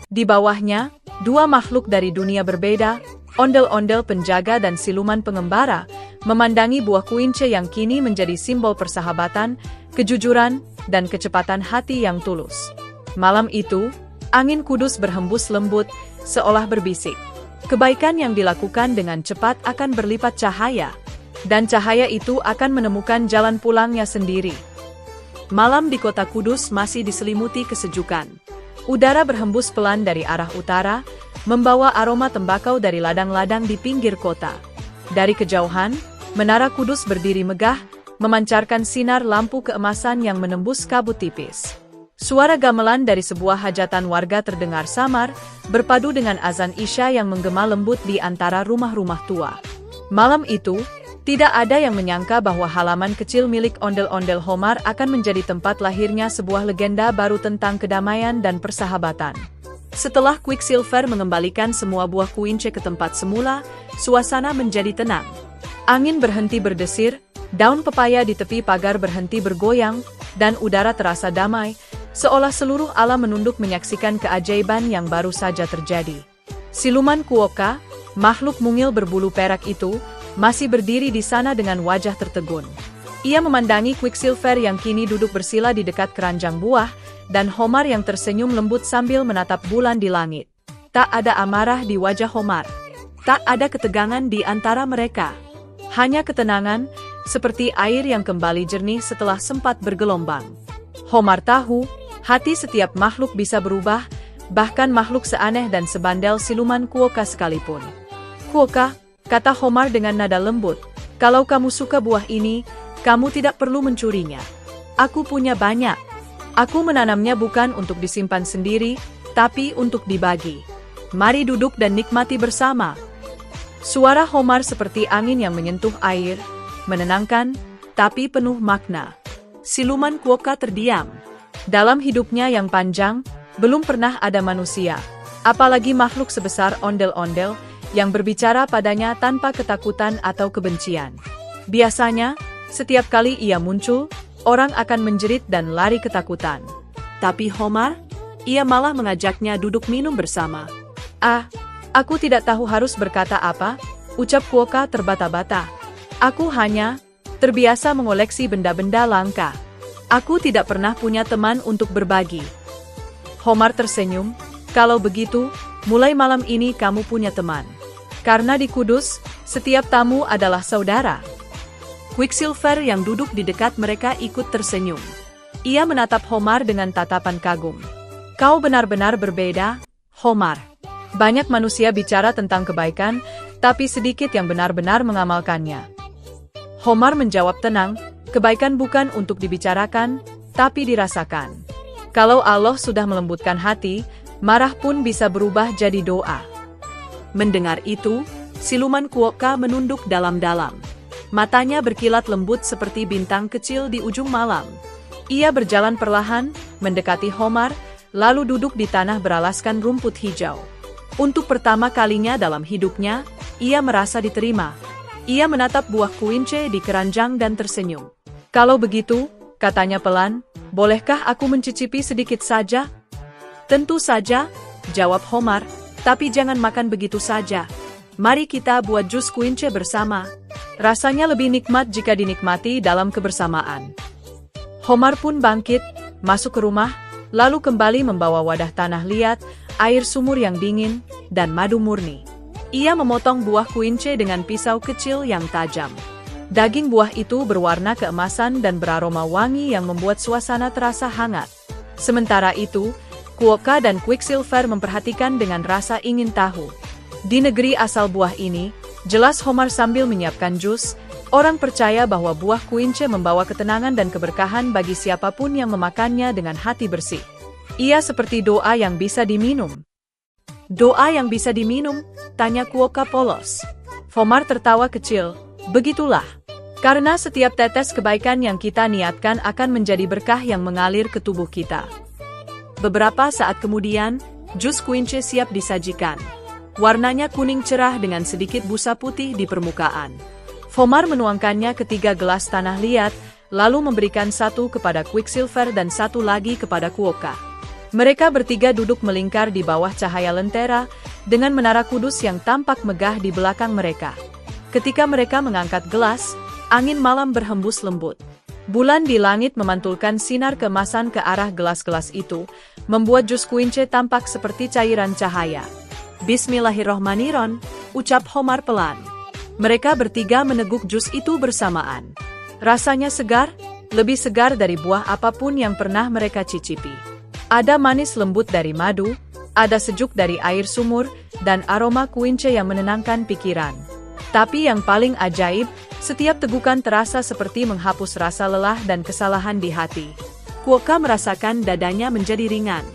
Di bawahnya, dua makhluk dari dunia berbeda, ondel-ondel penjaga dan siluman pengembara, memandangi buah kuince yang kini menjadi simbol persahabatan, kejujuran, dan kecepatan hati yang tulus. Malam itu, angin kudus berhembus lembut, seolah berbisik. Kebaikan yang dilakukan dengan cepat akan berlipat cahaya, dan cahaya itu akan menemukan jalan pulangnya sendiri. Malam di kota Kudus masih diselimuti kesejukan. Udara berhembus pelan dari arah utara, membawa aroma tembakau dari ladang-ladang di pinggir kota. Dari kejauhan, Menara Kudus berdiri megah, memancarkan sinar lampu keemasan yang menembus kabut tipis. Suara gamelan dari sebuah hajatan warga terdengar samar, berpadu dengan azan Isya yang menggema lembut di antara rumah-rumah tua. Malam itu, tidak ada yang menyangka bahwa halaman kecil milik ondel-ondel Homar akan menjadi tempat lahirnya sebuah legenda baru tentang kedamaian dan persahabatan. Setelah Quicksilver mengembalikan semua buah kuince ke tempat semula, suasana menjadi tenang. Angin berhenti berdesir, daun pepaya di tepi pagar berhenti bergoyang, dan udara terasa damai, seolah seluruh alam menunduk menyaksikan keajaiban yang baru saja terjadi. Siluman Quokka, makhluk mungil berbulu perak itu, masih berdiri di sana dengan wajah tertegun. Ia memandangi Quicksilver yang kini duduk bersila di dekat keranjang buah, dan Homar yang tersenyum lembut sambil menatap bulan di langit. Tak ada amarah di wajah Homar. Tak ada ketegangan di antara mereka. Hanya ketenangan, seperti air yang kembali jernih setelah sempat bergelombang. Homar tahu, hati setiap makhluk bisa berubah, bahkan makhluk seaneh dan sebandel siluman Quokka sekalipun. Quokka, kata Homar dengan nada lembut, kalau kamu suka buah ini, kamu tidak perlu mencurinya. Aku punya banyak. Aku menanamnya bukan untuk disimpan sendiri, tapi untuk dibagi. Mari duduk dan nikmati bersama. Suara Homar seperti angin yang menyentuh air, menenangkan, tapi penuh makna. Siluman Quokka terdiam. Dalam hidupnya yang panjang, belum pernah ada manusia, apalagi makhluk sebesar ondel-ondel, yang berbicara padanya tanpa ketakutan atau kebencian. Biasanya, setiap kali ia muncul, orang akan menjerit dan lari ketakutan. Tapi Homar, ia malah mengajaknya duduk minum bersama. Aku tidak tahu harus berkata apa, ucap Quokka terbata-bata. Aku hanya terbiasa mengoleksi benda-benda langka. Aku tidak pernah punya teman untuk berbagi. Homar tersenyum, kalau begitu, mulai malam ini kamu punya teman. Karena di Kudus, setiap tamu adalah saudara. Quicksilver yang duduk di dekat mereka ikut tersenyum. Ia menatap Homar dengan tatapan kagum. Kau benar-benar berbeda, Homar. Banyak manusia bicara tentang kebaikan, tapi sedikit yang benar-benar mengamalkannya. Homar menjawab tenang, kebaikan bukan untuk dibicarakan, tapi dirasakan. Kalau Allah sudah melembutkan hati, marah pun bisa berubah jadi doa. Mendengar itu, siluman Quokka menunduk dalam-dalam. Matanya berkilat lembut seperti bintang kecil di ujung malam. Ia berjalan perlahan, mendekati Homar, lalu duduk di tanah beralaskan rumput hijau. Untuk pertama kalinya dalam hidupnya, ia merasa diterima. Ia menatap buah kuince di keranjang dan tersenyum. "Kalau begitu," katanya pelan, "bolehkah aku mencicipi sedikit saja?" "Tentu saja," jawab Homar, "tapi jangan makan begitu saja. Mari kita buat jus kuince bersama. Rasanya lebih nikmat jika dinikmati dalam kebersamaan." Homar pun bangkit, masuk ke rumah, lalu kembali membawa wadah tanah liat, air sumur yang dingin, dan madu murni. Ia memotong buah kuince dengan pisau kecil yang tajam. Daging buah itu berwarna keemasan dan beraroma wangi yang membuat suasana terasa hangat. Sementara itu, Quokka dan Quicksilver memperhatikan dengan rasa ingin tahu. Di negeri asal buah ini, jelas Homar sambil menyiapkan jus, orang percaya bahwa buah kuince membawa ketenangan dan keberkahan bagi siapapun yang memakannya dengan hati bersih. Ia seperti doa yang bisa diminum. "Doa yang bisa diminum?" tanya Quokka polos. Homar tertawa kecil. "Begitulah. Karena setiap tetes kebaikan yang kita niatkan akan menjadi berkah yang mengalir ke tubuh kita." Beberapa saat kemudian, jus kuince siap disajikan. Warnanya kuning cerah dengan sedikit busa putih di permukaan. Homar menuangkannya ke 3 gelas tanah liat, lalu memberikan satu kepada Quicksilver dan satu lagi kepada Quokka. Mereka bertiga duduk melingkar di bawah cahaya lentera, dengan menara kudus yang tampak megah di belakang mereka. Ketika mereka mengangkat gelas, angin malam berhembus lembut. Bulan di langit memantulkan sinar keemasan ke arah gelas-gelas itu, membuat jus kuince tampak seperti cairan cahaya. "Bismillahirrohmanirrohim," ucap Homar pelan. Mereka bertiga meneguk jus itu bersamaan. Rasanya segar, lebih segar dari buah apapun yang pernah mereka cicipi. Ada manis lembut dari madu, ada sejuk dari air sumur, dan aroma kuince yang menenangkan pikiran. Tapi yang paling ajaib, setiap tegukan terasa seperti menghapus rasa lelah dan kesalahan di hati. Quokka merasakan dadanya menjadi ringan.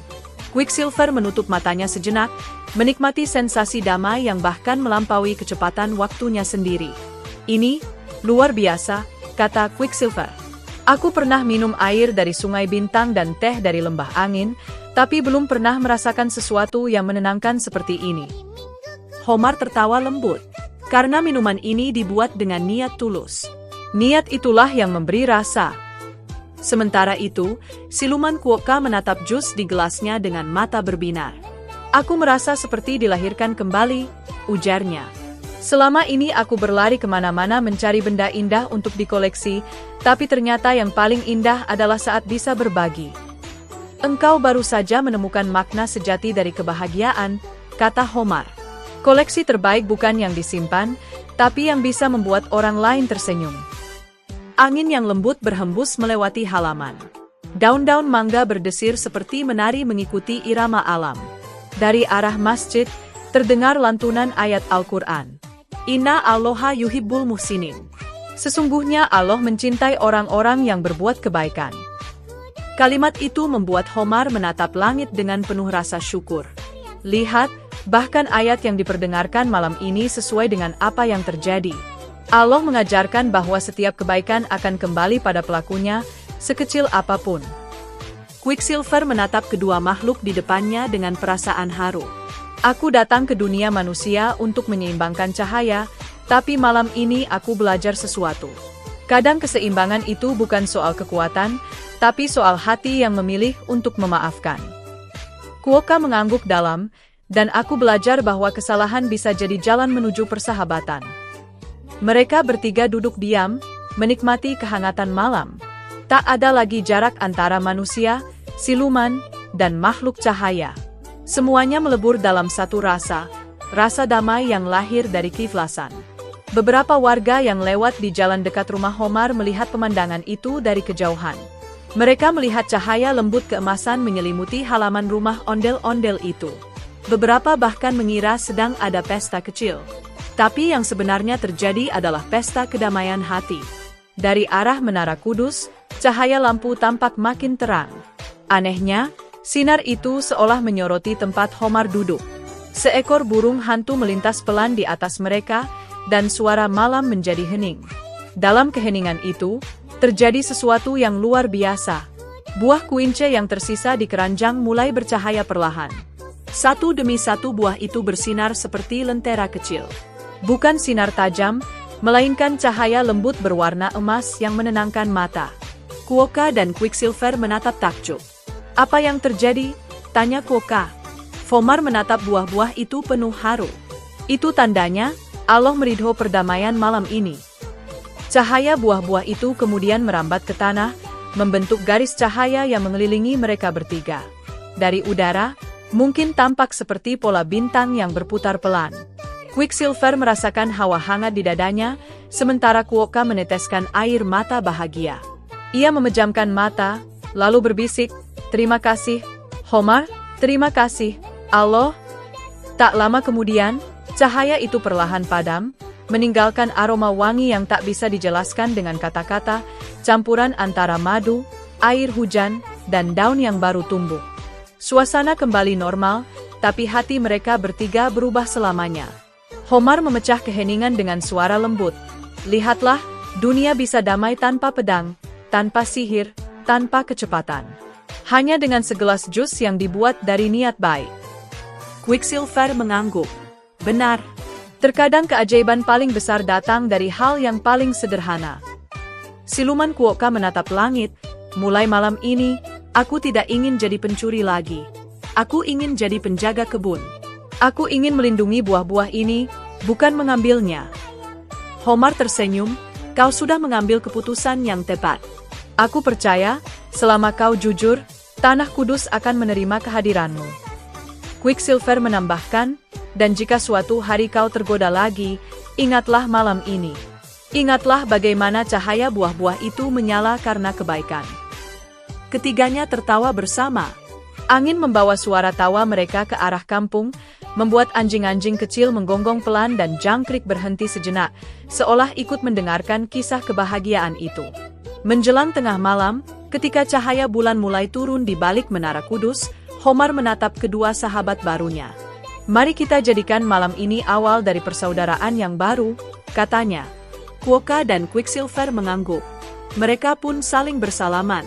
Quicksilver menutup matanya sejenak, menikmati sensasi damai yang bahkan melampaui kecepatan waktunya sendiri. "Ini luar biasa," kata Quicksilver. "Aku pernah minum air dari Sungai Bintang dan teh dari Lembah Angin, tapi belum pernah merasakan sesuatu yang menenangkan seperti ini." Homar tertawa lembut. Karena minuman ini dibuat dengan niat tulus. Niat itulah yang memberi rasa. Sementara itu, siluman Quokka menatap jus di gelasnya dengan mata berbinar. "Aku merasa seperti dilahirkan kembali," ujarnya. "Selama ini aku berlari kemana-mana mencari benda indah untuk dikoleksi, tapi ternyata yang paling indah adalah saat bisa berbagi. Engkau baru saja menemukan makna sejati dari kebahagiaan," kata Homar. "Koleksi terbaik bukan yang disimpan, tapi yang bisa membuat orang lain tersenyum." Angin yang lembut berhembus melewati halaman. Daun-daun mangga berdesir seperti menari mengikuti irama alam. Dari arah masjid, terdengar lantunan ayat Al-Quran. "Inna Allaha yuhibbul muhsinin." Sesungguhnya Allah mencintai orang-orang yang berbuat kebaikan. Kalimat itu membuat Homar menatap langit dengan penuh rasa syukur. Lihat, bahkan ayat yang diperdengarkan malam ini sesuai dengan apa yang terjadi. Allah mengajarkan bahwa setiap kebaikan akan kembali pada pelakunya, sekecil apapun. Quicksilver menatap kedua makhluk di depannya dengan perasaan haru. "Aku datang ke dunia manusia untuk menyeimbangkan cahaya, tapi malam ini aku belajar sesuatu. Kadang keseimbangan itu bukan soal kekuatan, tapi soal hati yang memilih untuk memaafkan." Quokka mengangguk dalam, "Dan aku belajar bahwa kesalahan bisa jadi jalan menuju persahabatan." Mereka bertiga duduk diam, menikmati kehangatan malam. Tak ada lagi jarak antara manusia, siluman, dan makhluk cahaya. Semuanya melebur dalam satu rasa damai yang lahir dari keikhlasan. Beberapa warga yang lewat di jalan dekat rumah Homar melihat pemandangan itu dari kejauhan. Mereka melihat cahaya lembut keemasan menyelimuti halaman rumah ondel-ondel itu. Beberapa bahkan mengira sedang ada pesta kecil. Tapi yang sebenarnya terjadi adalah pesta kedamaian hati. Dari arah Menara Kudus, cahaya lampu tampak makin terang. Anehnya, sinar itu seolah menyoroti tempat Homar duduk. Seekor burung hantu melintas pelan di atas mereka, dan suara malam menjadi hening. Dalam keheningan itu, terjadi sesuatu yang luar biasa. Buah kuince yang tersisa di keranjang mulai bercahaya perlahan. Satu demi satu buah itu bersinar seperti lentera kecil. Bukan sinar tajam, melainkan cahaya lembut berwarna emas yang menenangkan mata. Quokka dan Quicksilver menatap takjub. "Apa yang terjadi?" tanya Quokka. Fomar menatap buah-buah itu penuh haru. "Itu tandanya, Allah meridho perdamaian malam ini." Cahaya buah-buah itu kemudian merambat ke tanah, membentuk garis cahaya yang mengelilingi mereka bertiga. Dari udara, mungkin tampak seperti pola bintang yang berputar pelan. Quicksilver merasakan hawa hangat di dadanya, sementara Quokka meneteskan air mata bahagia. Ia memejamkan mata, lalu berbisik, "Terima kasih, Homar, terima kasih, Allah." Tak lama kemudian, cahaya itu perlahan padam, meninggalkan aroma wangi yang tak bisa dijelaskan dengan kata-kata, campuran antara madu, air hujan, dan daun yang baru tumbuh. Suasana kembali normal, tapi hati mereka bertiga berubah selamanya. Homar memecah keheningan dengan suara lembut. "Lihatlah, dunia bisa damai tanpa pedang, tanpa sihir, tanpa kecepatan. Hanya dengan segelas jus yang dibuat dari niat baik." Quicksilver mengangguk. "Benar. Terkadang keajaiban paling besar datang dari hal yang paling sederhana." Siluman Quokka menatap langit. "Mulai malam ini, aku tidak ingin jadi pencuri lagi. Aku ingin jadi penjaga kebun. Aku ingin melindungi buah-buah ini, bukan mengambilnya." Homar tersenyum, "Kau sudah mengambil keputusan yang tepat. Aku percaya, selama kau jujur, Tanah Kudus akan menerima kehadiranmu." Quicksilver menambahkan, "Dan jika suatu hari kau tergoda lagi, ingatlah malam ini. Ingatlah bagaimana cahaya buah-buah itu menyala karena kebaikan." Ketiganya tertawa bersama. Angin membawa suara tawa mereka ke arah kampung, membuat anjing-anjing kecil menggonggong pelan dan jangkrik berhenti sejenak, seolah ikut mendengarkan kisah kebahagiaan itu. Menjelang tengah malam, ketika cahaya bulan mulai turun di balik Menara Kudus, Homar menatap kedua sahabat barunya. "Mari kita jadikan malam ini awal dari persaudaraan yang baru," katanya. Quokka dan Quicksilver mengangguk. Mereka pun saling bersalaman.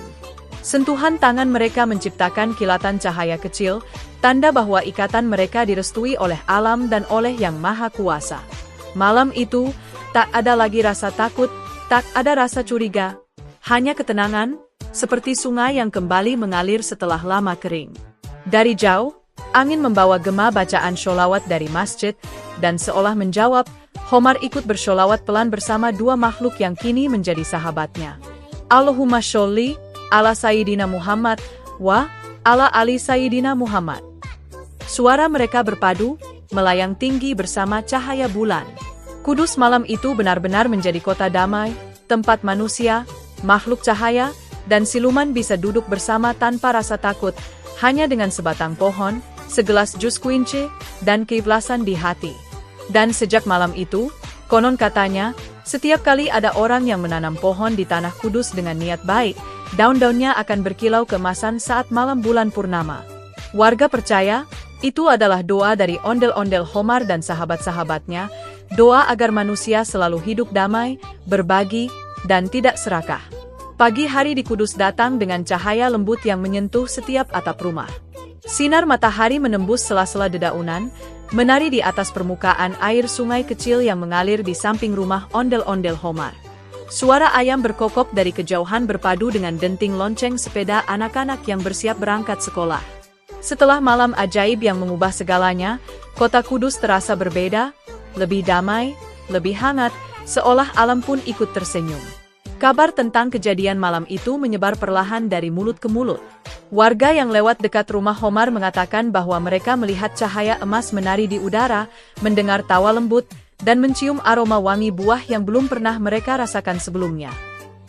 Sentuhan tangan mereka menciptakan kilatan cahaya kecil, tanda bahwa ikatan mereka direstui oleh alam dan oleh Yang Maha Kuasa. Malam itu, tak ada lagi rasa takut, tak ada rasa curiga, hanya ketenangan, seperti sungai yang kembali mengalir setelah lama kering. Dari jauh, angin membawa gema bacaan sholawat dari masjid, dan seolah menjawab, Homar ikut bersholawat pelan bersama dua makhluk yang kini menjadi sahabatnya. "Allahumma sholli ala Sayyidina Muhammad, wa ala ali Sayyidina Muhammad." Suara mereka berpadu, melayang tinggi bersama cahaya bulan. Kudus malam itu benar-benar menjadi kota damai, tempat manusia, makhluk cahaya, dan siluman bisa duduk bersama tanpa rasa takut, hanya dengan sebatang pohon, segelas jus kuince, dan keikhlasan di hati. Dan sejak malam itu, konon katanya, setiap kali ada orang yang menanam pohon di Tanah Kudus dengan niat baik, daun-daunnya akan berkilau keemasan saat malam bulan purnama. Warga percaya, itu adalah doa dari ondel-ondel Homar dan sahabat-sahabatnya, doa agar manusia selalu hidup damai, berbagi, dan tidak serakah. Pagi hari di Kudus datang dengan cahaya lembut yang menyentuh setiap atap rumah. Sinar matahari menembus sela-sela dedaunan, menari di atas permukaan air sungai kecil yang mengalir di samping rumah ondel-ondel Homar. Suara ayam berkokok dari kejauhan berpadu dengan denting lonceng sepeda anak-anak yang bersiap berangkat sekolah. Setelah malam ajaib yang mengubah segalanya, kota Kudus terasa berbeda, lebih damai, lebih hangat, seolah alam pun ikut tersenyum. Kabar tentang kejadian malam itu menyebar perlahan dari mulut ke mulut. Warga yang lewat dekat rumah Homar mengatakan bahwa mereka melihat cahaya emas menari di udara, mendengar tawa lembut, dan mencium aroma wangi buah yang belum pernah mereka rasakan sebelumnya.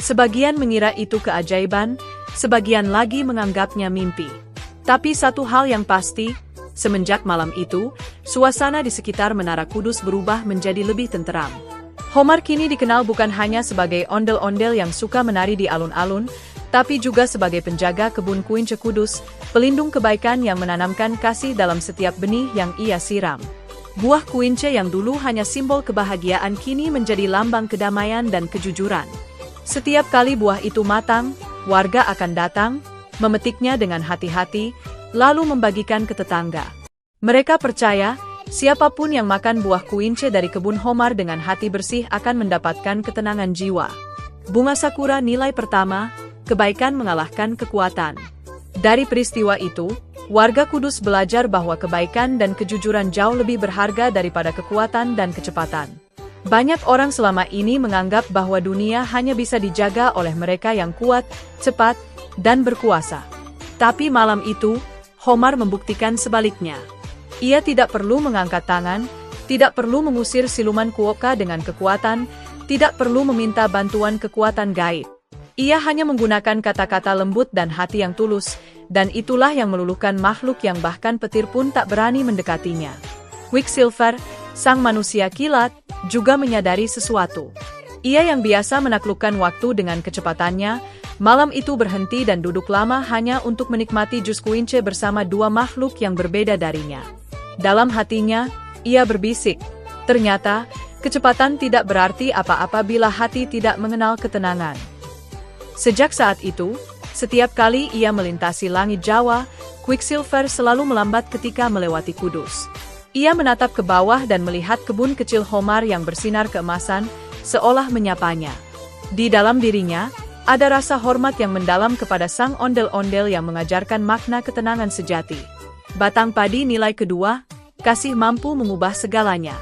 Sebagian mengira itu keajaiban, sebagian lagi menganggapnya mimpi. Tapi satu hal yang pasti, semenjak malam itu, suasana di sekitar Menara Kudus berubah menjadi lebih tenteram. Homar kini dikenal bukan hanya sebagai ondel-ondel yang suka menari di alun-alun, tapi juga sebagai penjaga kebun kuince Kudus, pelindung kebaikan yang menanamkan kasih dalam setiap benih yang ia siram. Buah kuince yang dulu hanya simbol kebahagiaan kini menjadi lambang kedamaian dan kejujuran. Setiap kali buah itu matang, warga akan datang, memetiknya dengan hati-hati, lalu membagikan ke tetangga. Mereka percaya, siapapun yang makan buah kuince dari kebun Homar dengan hati bersih akan mendapatkan ketenangan jiwa. Bunga sakura nilai pertama, kebaikan mengalahkan kekuatan. Dari peristiwa itu, warga Kudus belajar bahwa kebaikan dan kejujuran jauh lebih berharga daripada kekuatan dan kecepatan. Banyak orang selama ini menganggap bahwa dunia hanya bisa dijaga oleh mereka yang kuat, cepat, dan berkuasa. Tapi malam itu, Homar membuktikan sebaliknya. Ia tidak perlu mengangkat tangan, tidak perlu mengusir siluman Kuoka dengan kekuatan, tidak perlu meminta bantuan kekuatan gaib. Ia hanya menggunakan kata-kata lembut dan hati yang tulus, dan itulah yang meluluhkan makhluk yang bahkan petir pun tak berani mendekatinya. Quicksilver, sang manusia kilat, juga menyadari sesuatu. Ia yang biasa menaklukkan waktu dengan kecepatannya, malam itu berhenti dan duduk lama hanya untuk menikmati jus kuince bersama dua makhluk yang berbeda darinya. Dalam hatinya, ia berbisik, ternyata, kecepatan tidak berarti apa-apa bila hati tidak mengenal ketenangan. Sejak saat itu, setiap kali ia melintasi langit Jawa, Quicksilver selalu melambat ketika melewati Kudus. Ia menatap ke bawah dan melihat kebun kecil Homar yang bersinar keemasan, seolah menyapanya. Di dalam dirinya, ada rasa hormat yang mendalam kepada sang ondel-ondel yang mengajarkan makna ketenangan sejati. Batang padi nilai kedua, kasih mampu mengubah segalanya.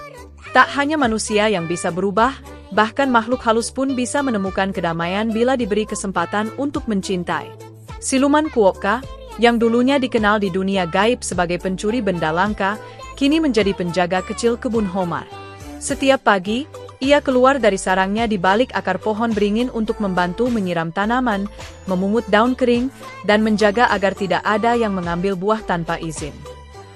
Tak hanya manusia yang bisa berubah, bahkan makhluk halus pun bisa menemukan kedamaian bila diberi kesempatan untuk mencintai. Siluman Kuoka, yang dulunya dikenal di dunia gaib sebagai pencuri benda langka, kini menjadi penjaga kecil kebun Homar. Setiap pagi, ia keluar dari sarangnya di balik akar pohon beringin untuk membantu menyiram tanaman, memungut daun kering, dan menjaga agar tidak ada yang mengambil buah tanpa izin.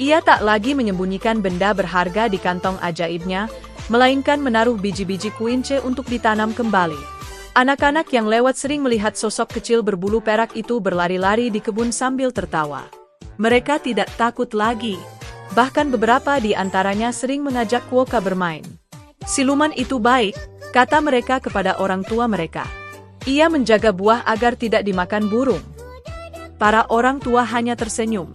Ia tak lagi menyembunyikan benda berharga di kantong ajaibnya, melainkan menaruh biji-biji kuince untuk ditanam kembali. Anak-anak yang lewat sering melihat sosok kecil berbulu perak itu berlari-lari di kebun sambil tertawa. Mereka tidak takut lagi. Bahkan beberapa di antaranya sering mengajak Kuoka bermain. Siluman itu baik, kata mereka kepada orang tua mereka. Ia menjaga buah agar tidak dimakan burung. Para orang tua hanya tersenyum.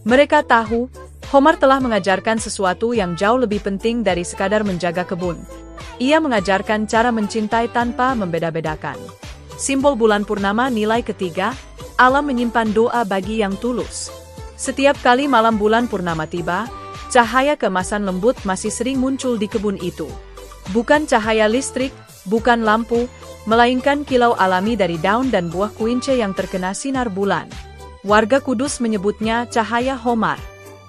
Mereka tahu, Homar telah mengajarkan sesuatu yang jauh lebih penting dari sekadar menjaga kebun. Ia mengajarkan cara mencintai tanpa membeda-bedakan. Simbol bulan purnama nilai ketiga, alam menyimpan doa bagi yang tulus. Setiap kali malam bulan purnama tiba, cahaya keemasan lembut masih sering muncul di kebun itu. Bukan cahaya listrik, bukan lampu, melainkan kilau alami dari daun dan buah kuince yang terkena sinar bulan. Warga Kudus menyebutnya cahaya Homar.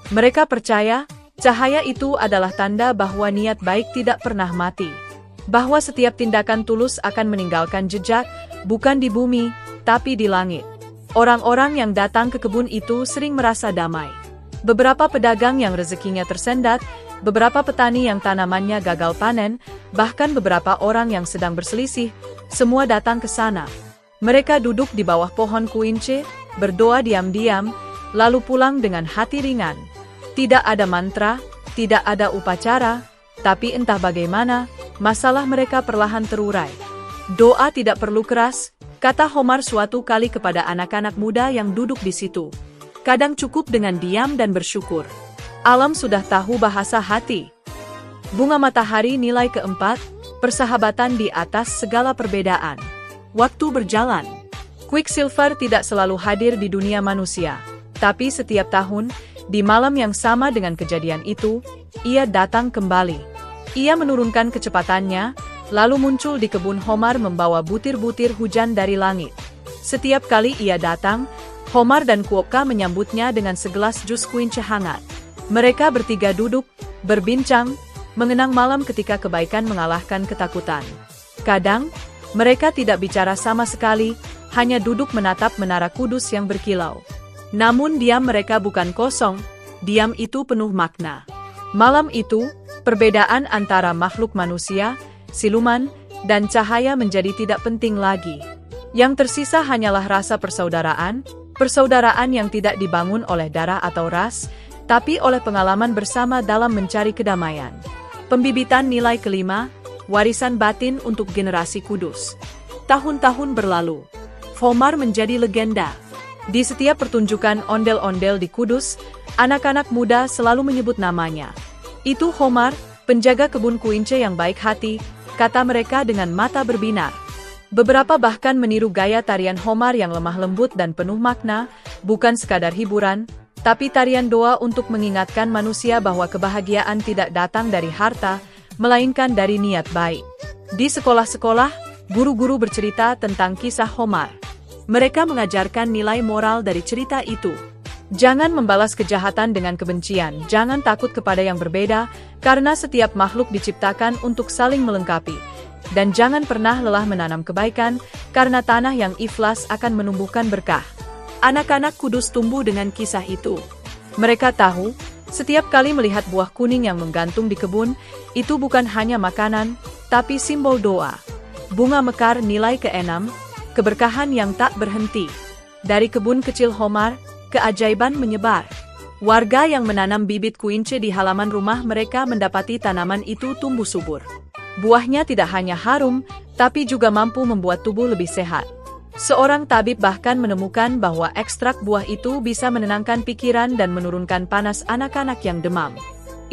Mereka percaya, cahaya itu adalah tanda bahwa niat baik tidak pernah mati. Bahwa setiap tindakan tulus akan meninggalkan jejak, bukan di bumi, tapi di langit. Orang-orang yang datang ke kebun itu sering merasa damai. Beberapa pedagang yang rezekinya tersendat, beberapa petani yang tanamannya gagal panen, bahkan beberapa orang yang sedang berselisih, semua datang ke sana. Mereka duduk di bawah pohon kuince, berdoa diam-diam, lalu pulang dengan hati ringan. Tidak ada mantra, tidak ada upacara, tapi entah bagaimana, masalah mereka perlahan terurai. Doa tidak perlu keras, kata Homar suatu kali kepada anak-anak muda yang duduk di situ. Kadang cukup dengan diam dan bersyukur. Alam sudah tahu bahasa hati. Bunga matahari nilai keempat, persahabatan di atas segala perbedaan. Waktu berjalan. Quicksilver tidak selalu hadir di dunia manusia, tapi setiap tahun, di malam yang sama dengan kejadian itu, ia datang kembali. Ia menurunkan kecepatannya, lalu muncul di kebun Homar membawa butir-butir hujan dari langit. Setiap kali ia datang, Homar dan Kuoka menyambutnya dengan segelas jus kuince hangat. Mereka bertiga duduk, berbincang, mengenang malam ketika kebaikan mengalahkan ketakutan. Kadang, mereka tidak bicara sama sekali, hanya duduk menatap menara Kudus yang berkilau. Namun diam mereka bukan kosong, diam itu penuh makna. Malam itu, perbedaan antara makhluk manusia, siluman, dan cahaya menjadi tidak penting lagi. Yang tersisa hanyalah rasa persaudaraan, persaudaraan yang tidak dibangun oleh darah atau ras, tapi oleh pengalaman bersama dalam mencari kedamaian. Pembibitan nilai kelima, warisan batin untuk generasi kudus. Tahun-tahun berlalu, Homar menjadi legenda. Di setiap pertunjukan ondel-ondel di Kudus, anak-anak muda selalu menyebut namanya. Itu Homar, penjaga kebun kuince yang baik hati, kata mereka dengan mata berbinar. Beberapa bahkan meniru gaya tarian Homar yang lemah lembut dan penuh makna, bukan sekadar hiburan, tapi tarian doa untuk mengingatkan manusia bahwa kebahagiaan tidak datang dari harta, melainkan dari niat baik. Di sekolah-sekolah, guru-guru bercerita tentang kisah Homar. Mereka mengajarkan nilai moral dari cerita itu. Jangan membalas kejahatan dengan kebencian, jangan takut kepada yang berbeda, karena setiap makhluk diciptakan untuk saling melengkapi. Dan jangan pernah lelah menanam kebaikan, karena tanah yang ikhlas akan menumbuhkan berkah. Anak-anak Kudus tumbuh dengan kisah itu. Mereka tahu, setiap kali melihat buah kuning yang menggantung di kebun, itu bukan hanya makanan, tapi simbol doa. Bunga mekar nilai keenam, keberkahan yang tak berhenti. Dari kebun kecil Homar, keajaiban menyebar. Warga yang menanam bibit kuince di halaman rumah mereka mendapati tanaman itu tumbuh subur. Buahnya tidak hanya harum, tapi juga mampu membuat tubuh lebih sehat. Seorang tabib bahkan menemukan bahwa ekstrak buah itu bisa menenangkan pikiran dan menurunkan panas anak-anak yang demam.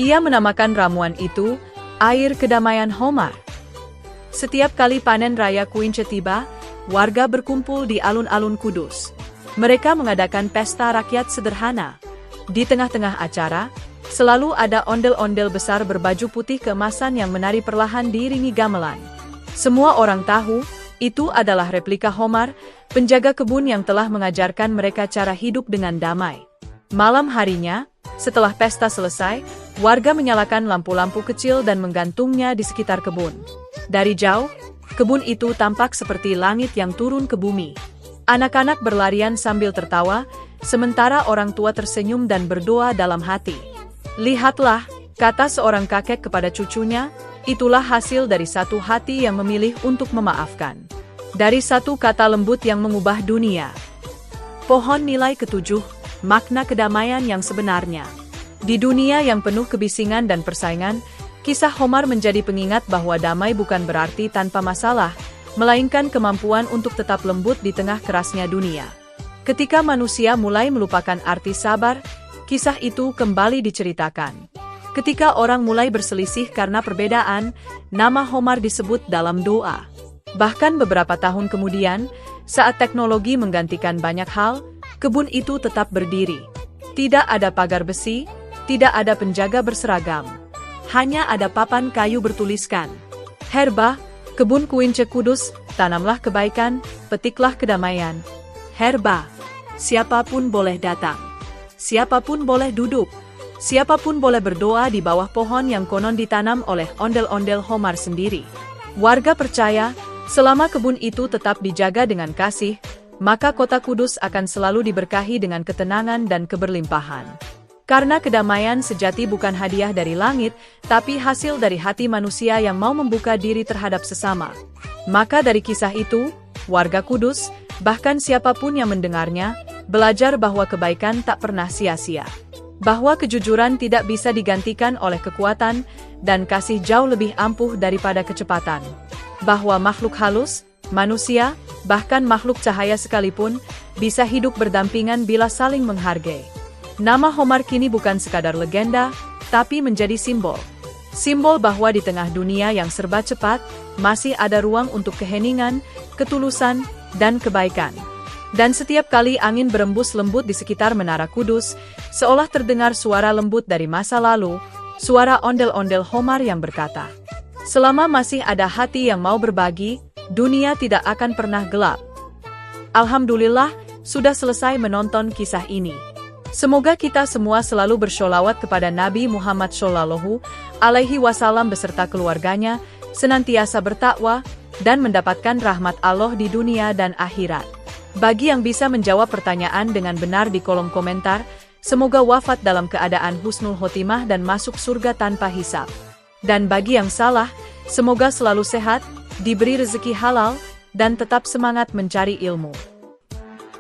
Ia menamakan ramuan itu, air kedamaian Homar. Setiap kali panen raya kuince tiba, warga berkumpul di alun-alun Kudus. Mereka mengadakan pesta rakyat sederhana. Di tengah-tengah acara, selalu ada ondel-ondel besar berbaju putih keemasan yang menari perlahan diiringi gamelan. Semua orang tahu, itu adalah replika Homar, penjaga kebun yang telah mengajarkan mereka cara hidup dengan damai. Malam harinya, setelah pesta selesai, warga menyalakan lampu-lampu kecil dan menggantungnya di sekitar kebun. Dari jauh, kebun itu tampak seperti langit yang turun ke bumi. Anak-anak berlarian sambil tertawa, sementara orang tua tersenyum dan berdoa dalam hati. Lihatlah, kata seorang kakek kepada cucunya, itulah hasil dari satu hati yang memilih untuk memaafkan. Dari satu kata lembut yang mengubah dunia. Pohon nilai ketujuh, makna kedamaian yang sebenarnya. Di dunia yang penuh kebisingan dan persaingan, kisah Homar menjadi pengingat bahwa damai bukan berarti tanpa masalah, melainkan kemampuan untuk tetap lembut di tengah kerasnya dunia. Ketika manusia mulai melupakan arti sabar, kisah itu kembali diceritakan. Ketika orang mulai berselisih karena perbedaan, nama Homar disebut dalam doa. Bahkan beberapa tahun kemudian, saat teknologi menggantikan banyak hal, kebun itu tetap berdiri. Tidak ada pagar besi, tidak ada penjaga berseragam. Hanya ada papan kayu bertuliskan, Herba, kebun kuince Kudus, tanamlah kebaikan, petiklah kedamaian. Herba, siapapun boleh datang. Siapapun boleh duduk. Siapapun boleh berdoa di bawah pohon yang konon ditanam oleh ondel-ondel Homar sendiri. Warga percaya, selama kebun itu tetap dijaga dengan kasih, maka kota Kudus akan selalu diberkahi dengan ketenangan dan keberlimpahan. Karena kedamaian sejati bukan hadiah dari langit, tapi hasil dari hati manusia yang mau membuka diri terhadap sesama. Maka dari kisah itu, warga Kudus, bahkan siapapun yang mendengarnya, belajar bahwa kebaikan tak pernah sia-sia. Bahwa kejujuran tidak bisa digantikan oleh kekuatan, dan kasih jauh lebih ampuh daripada kecepatan. Bahwa makhluk halus, manusia, bahkan makhluk cahaya sekalipun, bisa hidup berdampingan bila saling menghargai. Nama Homar kini bukan sekadar legenda, tapi menjadi simbol. Simbol bahwa di tengah dunia yang serba cepat, masih ada ruang untuk keheningan, ketulusan, dan kebaikan. Dan setiap kali angin berembus lembut di sekitar Menara Kudus, seolah terdengar suara lembut dari masa lalu, suara ondel-ondel Homar yang berkata, selama masih ada hati yang mau berbagi, dunia tidak akan pernah gelap. Alhamdulillah, sudah selesai menonton kisah ini. Semoga kita semua selalu bersholawat kepada Nabi Muhammad Shallallahu Alaihi Wasallam beserta keluarganya, senantiasa bertakwa, dan mendapatkan rahmat Allah di dunia dan akhirat. Bagi yang bisa menjawab pertanyaan dengan benar di kolom komentar, semoga wafat dalam keadaan husnul khotimah dan masuk surga tanpa hisab. Dan bagi yang salah, semoga selalu sehat, diberi rezeki halal, dan tetap semangat mencari ilmu.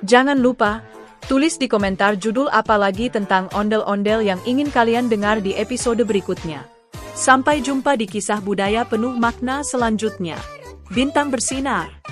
Jangan lupa, Tulis di komentar judul apa lagi tentang ondel-ondel yang ingin kalian dengar di episode berikutnya. Sampai jumpa di kisah budaya penuh makna selanjutnya. Bintang bersinar.